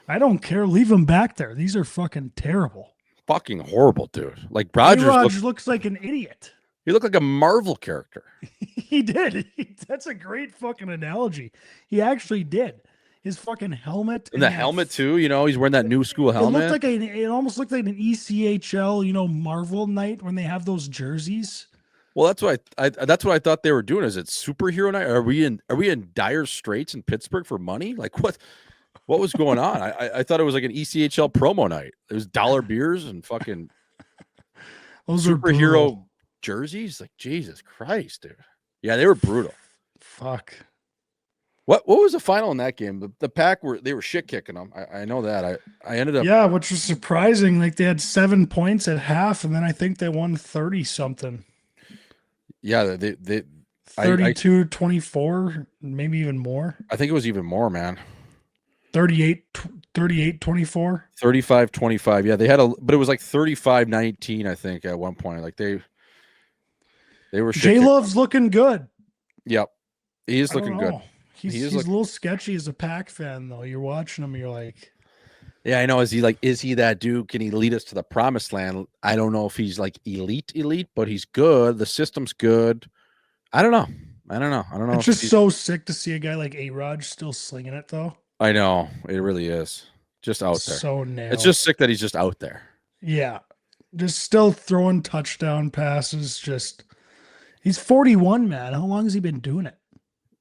I don't care. Leave them back there. These are fucking terrible. Fucking horrible, dude. Like A Rogers Raj looks like an idiot. he looked like a Marvel character. He did. That's a great fucking analogy. He actually did. His fucking helmet And the and that helmet too, he's wearing that new school it looked helmet. like it almost looked like an ECHL, Marvel night when they have those jerseys. Well, that's what I thought they were doing. Is it superhero night? Are we in dire straits in Pittsburgh for money? Like what was going on? I thought it was like an ECHL promo night. It was dollar beers and fucking Those are superhero brutal. jerseys. Like Jesus Christ, dude. Yeah, they were brutal. Fuck. What was the final in that game? The Pack they were shit kicking them. I know that. I ended up. Yeah, which was surprising. Like they had 7 points at half, and then I think they won 30 something. Yeah, they 32-24, maybe even more. I think it was even more, man. 38-24. 35-25. Yeah, they had but it was like 35-19, I think, at one point. Like they were shit J kicking Love's them. looking good. Yep. He is I don't looking good. know. He He's is a looking. little sketchy as a Pack fan, though. You're watching him, you're like, Yeah, I know. Is he that dude? Can he lead us to the promised land? I don't know if he's like elite, but he's good. The system's good. I don't know. I don't know it's if just he's. so sick to see a guy like A-Rod still slinging it, though. I know. It really is. Just out there. So It's nailed. just sick that he's just out there. Yeah. Just still throwing touchdown passes. Just, he's 41, man. How long has he been doing it?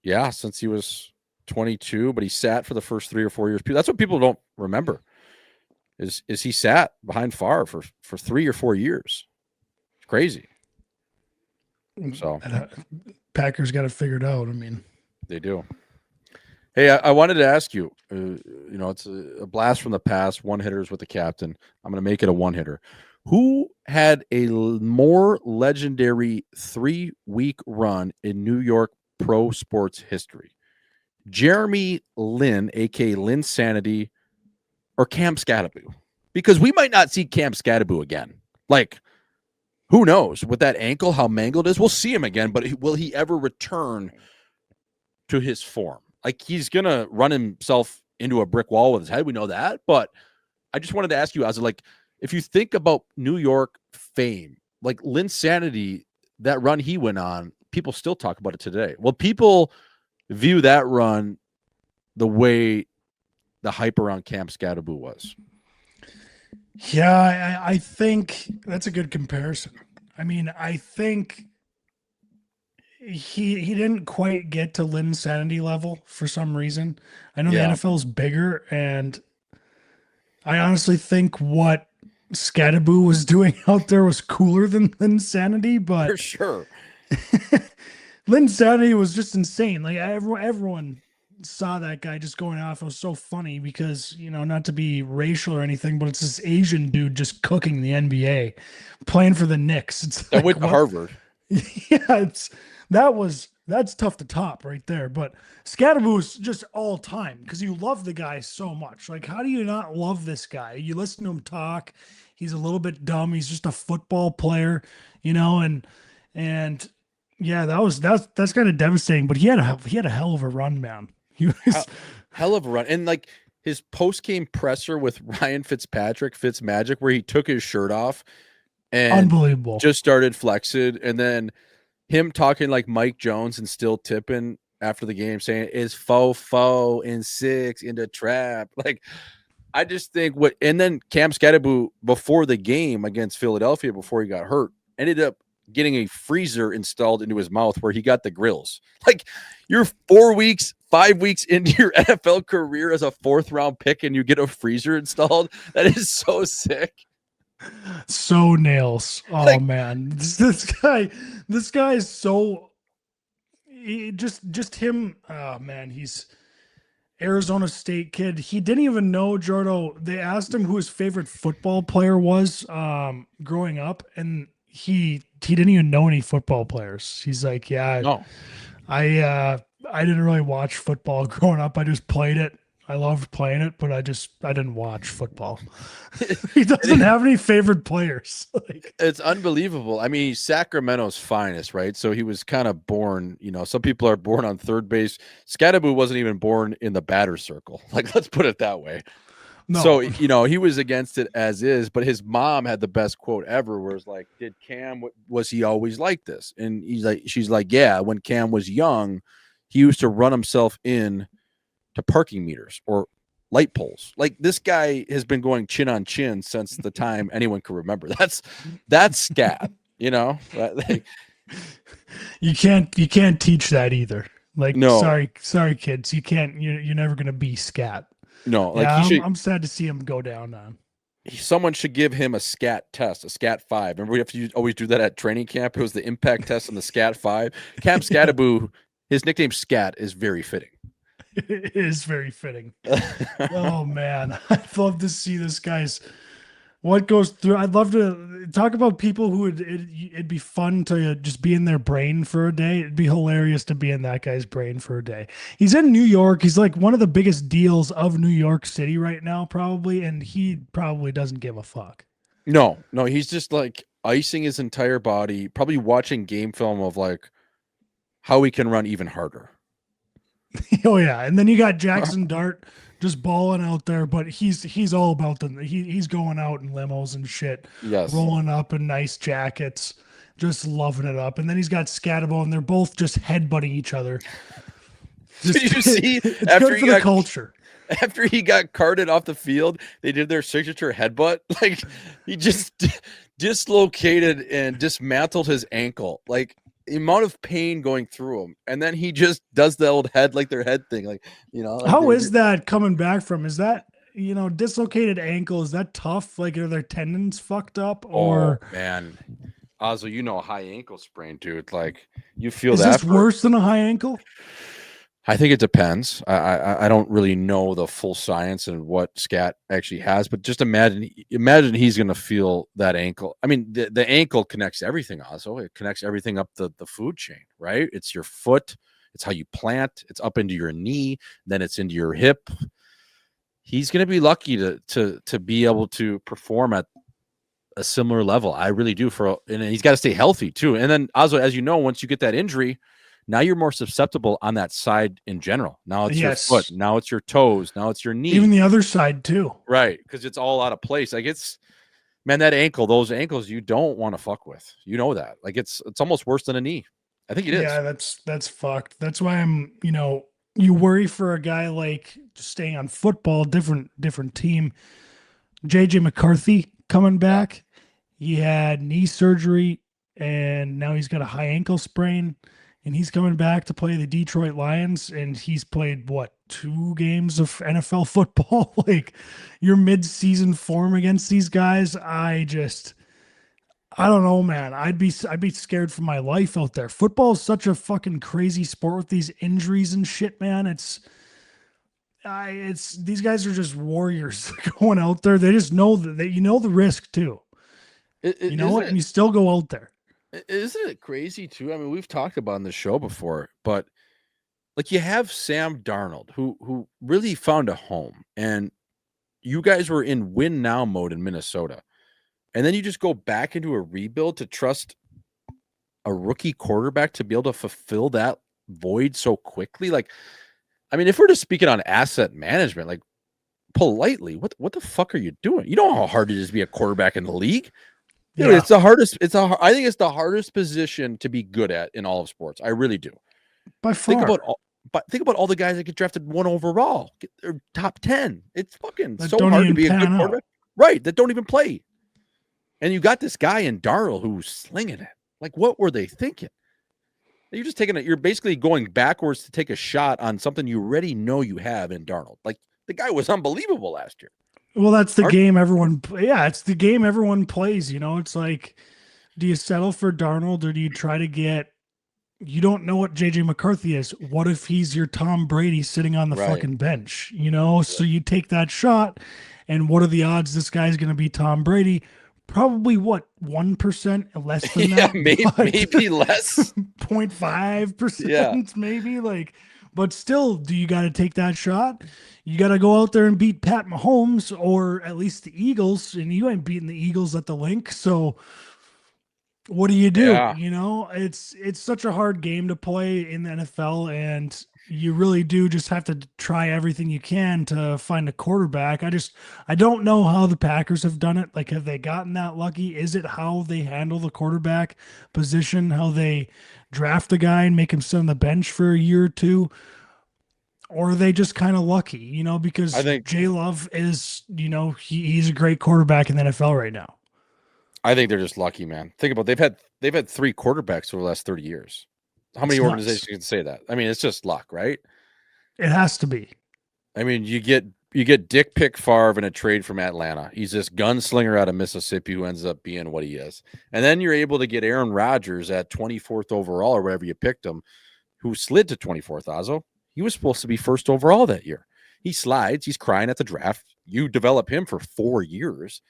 Yeah, since he was 22, but he sat for the first 3 or 4 years. That's what people don't remember. Is he sat behind Favre for 3 or 4 years? It's crazy. So Packers got it figured out. I mean, they do. Hey, I wanted to ask you. It's a blast from the past. One hitters with the captain. I'm going to make it a one hitter. Who had a more legendary 3-week run in New York pro sports history? Jeremy Lin, aka Lin Sanity, or Cam Scattaboo? Because we might not see Cam Scattaboo again. Like, who knows? With that ankle, how mangled it is, we'll see him again, but will he ever return to his form? Like, he's going to run himself into a brick wall with his head. We know that. But I just wanted to ask you, as like, if you think about New York fame, like Lin Sanity, that run he went on, people still talk about it today. Well, people view that run the way the hype around Cam Scattaboo was. yeah, I think that's a good comparison. I mean, I think he didn't quite get to Lin Sanity level for some reason. I know the Yeah. NFL is bigger, and I honestly think what Scattaboo was doing out there was cooler than Lin Sanity, For but sure. Lin Sanity was just insane. Like everyone saw that guy just going off. It was so funny because, not to be racial or anything, but it's this Asian dude just cooking the NBA, playing for the Knicks. It's That like, went to what? Harvard. Yeah, that's tough to top right there. But Scattaboo is just all time because you love the guy so much. Like, how do you not love this guy? You listen to him talk. He's a little bit dumb. He's just a football player, and yeah, that's kind of devastating. But he had a hell of a run, man. He was Hell of a run. And like his post-game presser with Ryan Fitzmagic, where he took his shirt off and unbelievable. just started flexing. And then him talking like Mike Jones and still tipping after the game, saying is faux in 6 into trap. Like, I just think and then Cam Scattaboo before the game against Philadelphia, before he got hurt, ended up getting a freezer installed into his mouth where he got the grills. Like, you're 5 weeks into your NFL career as a 4th round pick and you get a freezer installed. That is so sick. So nails. Oh Like, man, this guy is so just him. Oh man, he's Arizona State kid. He didn't even know Jordo. They asked him who his favorite football player was growing up, and he didn't even know any football players. He's like, yeah, no. I didn't really watch football growing up. I just played it. I loved playing it, but I didn't watch football. He doesn't have any favorite players. Like, It's unbelievable. I mean, he's Sacramento's finest, right? So he was kind of born, some people are born on third base. Scatterboo wasn't even born in the batter circle. Like, let's put it that way. So, no, he was against it as is, but his mom had the best quote ever, where it's like, did Cam, was he always like this? And she's like, yeah, when Cam was young, he used to run himself in to parking meters or light poles. Like, this guy has been going chin on chin since the time anyone can remember. That's scat, like, you can't teach that either. Like, no, sorry, kids, you can't. You're never gonna be scat. no, like Yeah, he I'm should. I'm sad to see him go down on. Someone should give him a scat test, a scat 5. Remember, we have to always do that at training camp. It was the impact test and the scat 5. Cam Yeah, Scattaboo, his nickname Scat is very fitting. it is very fitting. Oh man, I'd love to see this guy's what goes through. I'd love to talk about people who it'd be fun to just be in their brain for a day. It'd be hilarious to be in that guy's brain for a day. He's in New York. He's like one of the biggest deals of New York City right now, probably, and he probably doesn't give a fuck. no, he's just like icing his entire body, probably watching game film of like how he can run even harder. Oh yeah, and then you got Jackson Dart just balling out there, but he's all about he's going out in limos and shit, Yes. rolling up in nice jackets, just loving it up. And then he's got Scatabo, and they're both just headbutting each other. Did Just you see it's after good he for the got culture. after he got carted off the field, they did their signature headbutt. Like, he just dislocated and dismantled his ankle. Like, the amount of pain going through him, and then he just does the old head, like their head thing, like, like How they. is that coming back from? Is that dislocated ankle? Is that tough? Like, are their tendons fucked up, Oh or man, Ozzy, a high ankle sprain, dude. Like, you feel is that this for. worse than a high ankle? I think it depends. I don't really know the full science and what Scat actually has, but just imagine he's going to feel that ankle. I mean, the ankle connects everything. Also, it connects everything up the food chain, right? It's your foot. It's how you plant. It's up into your knee. Then it's into your hip. He's going to be lucky to be able to perform at a similar level. I really do. And he's got to stay healthy too. And then also, as you know, once you get that injury, now you're more susceptible on that side in general. Now it's your foot. Yes, Now it's your toes. Now it's your even knee. the other side too. Right. Because it's all out of place. Like, man, that ankle, those ankles you don't want to fuck with. You know that. Like, it's almost worse than a knee. I think it is. Yeah, that's fucked. That's why you worry for a guy like just staying on football, different team. JJ McCarthy coming Yeah. back. He had knee surgery and now he's got a high ankle sprain and he's coming back to play the Detroit Lions and he's played what, 2 games of NFL football? Like your mid-season form against these guys, I don't know, man. I'd be scared for my life out there. Football is such a fucking crazy sport with these injuries and shit, man. It's these guys are just warriors going out there. They just know that you know the risk too. You know Isn't it, and it? you still go out there. Isn't it crazy too? I mean, we've talked about on the show before, but like, you have Sam Darnold, who really found a home, and you guys were in win now mode in Minnesota. And then you just go back into a rebuild to trust a rookie quarterback to be able to fulfill that void so quickly. Like, I mean, if we're just speaking on asset management, like, politely, what the fuck are you doing? You know how hard it is to be a quarterback in the league? Dude, Yeah, it's the hardest. I think it's the hardest position to be good at in all of sports. I really do. by Think about far. all, but think about all the guys that get drafted 1 overall, or top 10. It's fucking That so don't hard to even be a good pan out. quarterback, right? That don't even play. And you got this guy in Darrell who's slinging it. Like, what were they thinking? You're just taking it. You're basically going backwards to take a shot on something you already know you have in Darnold. Like, the guy was unbelievable last year. Well, that's the Art, game everyone. Yeah, it's the game everyone plays. It's like, do you settle for Darnold or do you try to get? You don't know what JJ McCarthy is. What if he's your Tom Brady sitting on the right? fucking bench? So you take that shot, and what are the odds this guy's going to be Tom Brady? Probably what 1% less than Yeah, that, but maybe less. 0.5 Yeah, percent maybe like. But still, do you got to take that shot? You got to go out there and beat Pat Mahomes or at least the Eagles, and you ain't beating the Eagles at the link. So what do you do? yeah. It's such a hard game to play in the NFL, and you really do just have to try everything you can to find a quarterback. I don't know how the Packers have done it. Like, have they gotten that lucky? Is it how they handle the quarterback position, how they draft the guy and make him sit on the bench for a year or two? Or are they just kind of lucky, I because think Jay Love is, he's a great quarterback in the NFL right now. I think they're just lucky, man. Think about they've had 3 quarterbacks over the last 30 years. How many It's organizations nuts. can say that? I mean, it's just luck, right? It has to be. I mean, you get Dick Pick Favre in a trade from Atlanta. He's this gunslinger out of Mississippi who ends up being what he is. And then you're able to get Aaron Rodgers at 24th overall or wherever you picked him, who slid to 24th, Azo. He was supposed to be first overall that year. He slides, he's crying at the draft. You develop him for 4 years,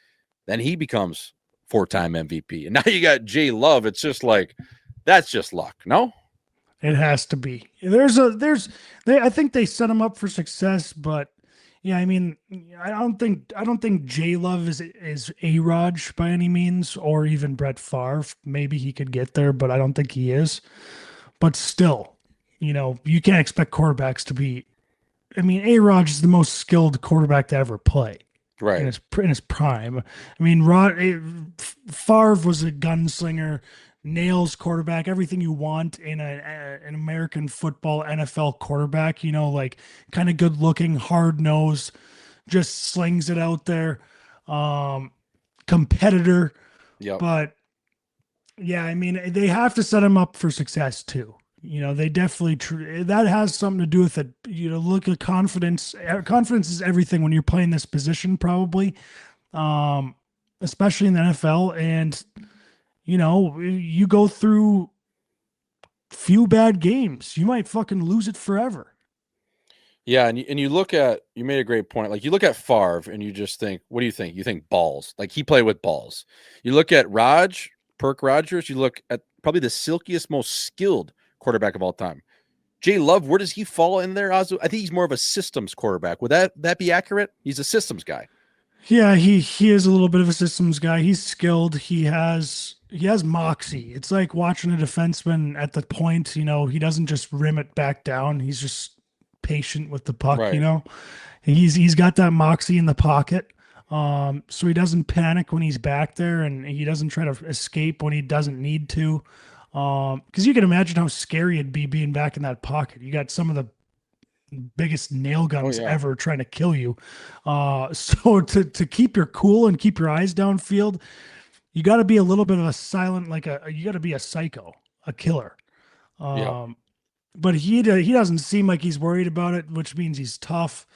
then he becomes 4-time MVP. And now you got Jay Love. It's just like that's just luck, no? It has to be. I think they set him up for success, but yeah, I mean, I don't think J Love is a Raj by any means, or even Brett Favre. Maybe he could get there, but I don't think he is. But still, you can't expect quarterbacks to be. I mean, A Raj is the most skilled quarterback to ever play in Right. his prime. I mean, Favre was a gunslinger, nails quarterback, everything you want in an American football NFL quarterback. Like kind of good looking, hard nose, just slings it out there. Um, Competitor, Yep. but yeah, I mean, they have to set him up for success too. They definitely that has something to do with it. Look at confidence. Confidence is everything when you're playing this position, probably, um, especially in the NFL. And you go through few bad games, you might fucking lose it forever. Yeah, and you look at you made a great point. Like you look at Favre and you just think, what do you think? You think balls. Like he played with balls. You look at Perk Rogers, you look at probably the silkiest, most skilled quarterback of all time. Jay Love, where does he fall in there? Azu? I think he's more of a systems quarterback. Would that be accurate? He's a systems guy, Yeah, he is a little bit of a systems guy. He's skilled. He has moxie. It's like watching a defenseman at the point. He doesn't just rim it back down. He's just patient with the puck. right? He's got that moxie in the pocket. So he doesn't panic when he's back there, and he doesn't try to escape when he doesn't need to. Because you can imagine how scary it'd be being back in that pocket. You got some of the biggest nail Oh guns yeah, ever trying to kill you. So to keep your cool and keep your eyes downfield, you got to be a little bit of a silent, you got to be a psycho, a killer. yeah. But he doesn't seem like he's worried about it, which means he's tough.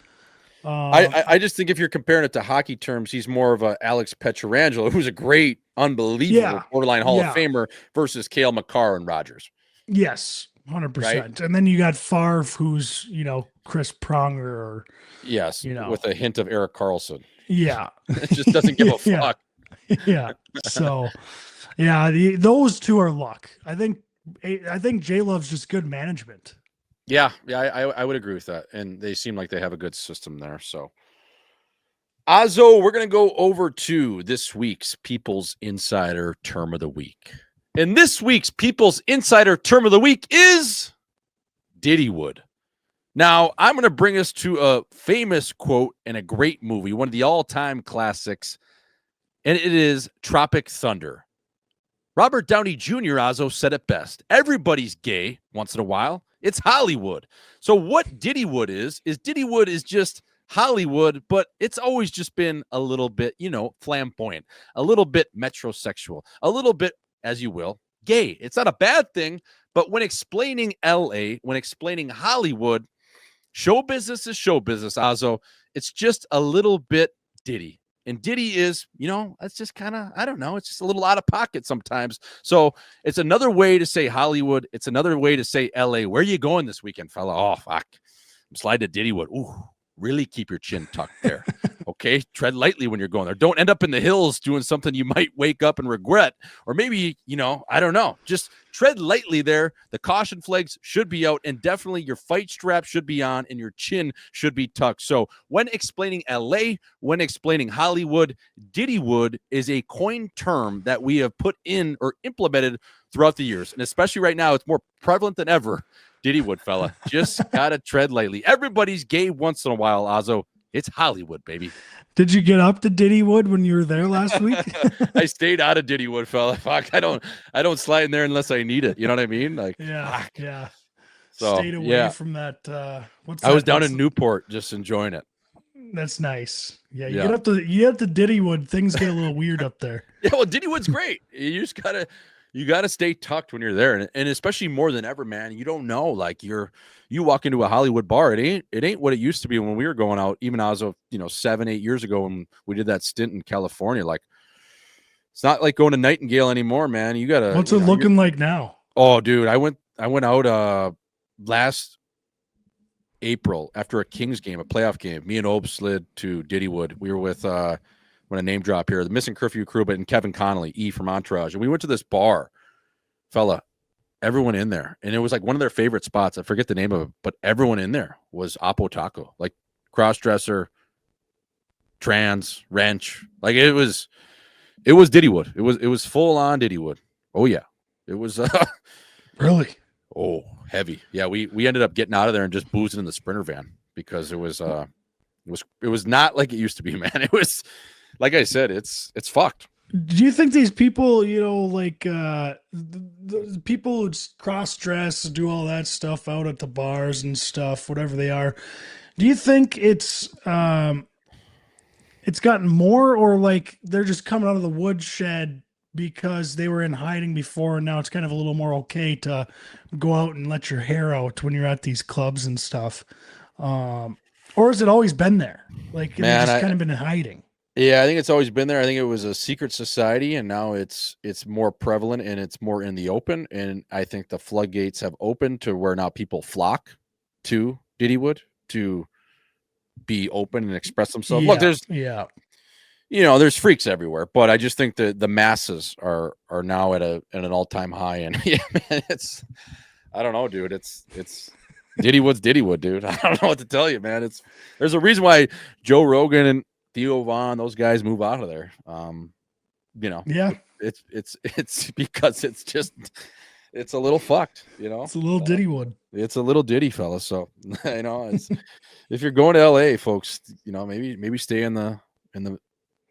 I, Um, I I just think if you're comparing it to hockey terms, he's more of a Alex Petrangelo, who's a great, unbelievable yeah, borderline Hall of yeah, Famer versus Cale Makar and Rogers, yes, right? 100%. And then you got Favre, who's Chris Pronger, or Yes, you know, with a hint of Eric Carlson. yeah, It just doesn't give a yeah, fuck. yeah. So yeah, those two are luck. I think J Love's just good management. Yeah, I would agree with that. And they seem like they have a good system there. So, Azo, we're going to go over to this week's People's Insider Term of the Week. And this week's People's Insider Term of the Week is Diddywood. Now, I'm going to bring us to a famous quote in a great movie, one of the all time classics, and it is Tropic Thunder. Robert Downey Jr. Azo said it best. Everybody's gay once in a while. It's Hollywood. So what Diddywood is Diddywood is just Hollywood, but it's always just been a little bit, flamboyant, a little bit metrosexual, a little bit, as you will, gay. It's not a bad thing, but when explaining LA, when explaining Hollywood, show business is show business, Azo. It's just a little bit Diddy. And Diddy is, that's just kind of, I don't know, it's just a little out of pocket sometimes. So it's another way to say Hollywood. It's another way to say LA. Where are you going this weekend, fella? Oh, fuck. I'm sliding to Diddywood. Ooh, really keep your chin tucked there. Okay. Tread lightly when you're going there. Don't end up in the hills doing something you might wake up and regret. Or maybe, I don't know. Just tread lightly there. The caution flags should be out, and definitely your fight strap should be on and your chin should be tucked. So when explaining LA, when explaining Hollywood, Diddywood is a coined term that we have put in or implemented throughout the years. And especially right now, it's more prevalent than ever. Diddywood, fella. Just gotta tread lightly. Everybody's gay once in a while, Ozzo. It's Hollywood, baby. Did you get up to Diddywood when you were there last week? I stayed out of Diddywood, fella. Fuck, I don't slide in there unless I need it. You know what I mean? Like, yeah, fuck. yeah. So, stayed away from that. I was down in Newport just enjoying it. That's nice. Yeah, you get up to Diddywood, things get a little weird up there. Yeah, well, Diddywood's great. You just gotta stay tucked when you're there, and especially more than ever, man. You don't know, like you walk into a Hollywood bar, it ain't what it used to be when we were going out. Even as of 7-8 years ago when we did that stint in California, like it's not like going to Nightingale anymore, man. You gotta. What's it looking like now? Oh, dude, I went out last April after a Kings game, a playoff game. Me and Obe slid to Diddywood. We were with I'm gonna name drop here, the Missing Curfew crew, but and Kevin Connolly, E from Entourage, and we went to this bar, fella. Everyone in there, and it was like one of their favorite spots. I forget the name of it, but everyone in there was Apo Taco, like cross-dresser, trans, wrench. Like it was Diddywood. It was full on Diddywood. Oh yeah, it was really. Oh, heavy. Yeah, we ended up getting out of there and just boozing in the Sprinter van because it was not like it used to be, man. It was, like I said, it's fucked. Do you think these people, like the people who cross-dress, do all that stuff out at the bars and stuff, whatever they are, do you think it's gotten more, or like they're just coming out of the woodshed because they were in hiding before and now it's kind of a little more okay to go out and let your hair out when you're at these clubs and stuff? Or has it always been there? Like, it's just kind of been in hiding? Yeah, I think it's always been there. I think it was a secret society, and now it's more prevalent and it's more in the open. And I think the floodgates have opened to where now people flock to Diddywood to be open and express themselves. Look, there's freaks everywhere, but I just think that the masses are now at an all-time high. And yeah, man, I don't know, dude. It's Diddywood's Diddywood, dude. I don't know what to tell you, man. There's a reason why Joe Rogan and Theo Von, those guys move out of there. Yeah, it's because it's a little fucked, It's a little Diddywood. It's a little Diddy, fella. So if you're going to LA, folks, maybe stay in the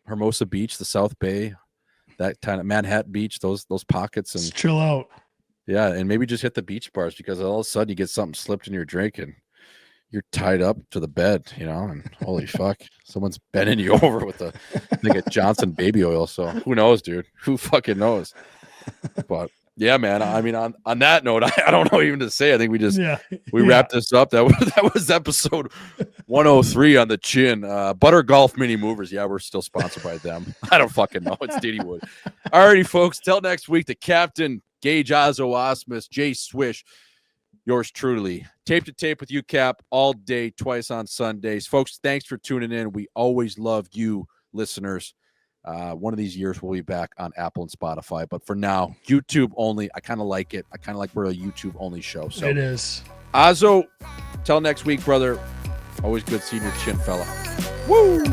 Hermosa Beach, the South Bay, that kind of Manhattan Beach, those pockets, and just chill out. Yeah, and maybe just hit the beach bars, because all of a sudden you get something slipped in your drink and you're tied up to the bed, and holy fuck, someone's bending you over with a thing of Johnson baby oil. So who knows, dude? Who fucking knows? But yeah, man. I mean, on that note, I don't know even to say. I think we wrapped this up. That was episode 103 on the chin. Butter Golf Mini Movers. Yeah, we're still sponsored by them. I don't fucking know. It's Diddywood. Alrighty, folks. Till next week. The Captain, Gage Ausmus, Jay Swish. Yours truly. Tape to tape with you, Cap, all day, twice on Sundays. Folks, thanks for tuning in. We always love you, listeners. One of these years we'll be back on Apple and Spotify. But for now, YouTube only. I kind of like it. I kind of like we're a YouTube only show. So it is. Ozzo, till next week, brother. Always good seeing your chin, fella. Woo!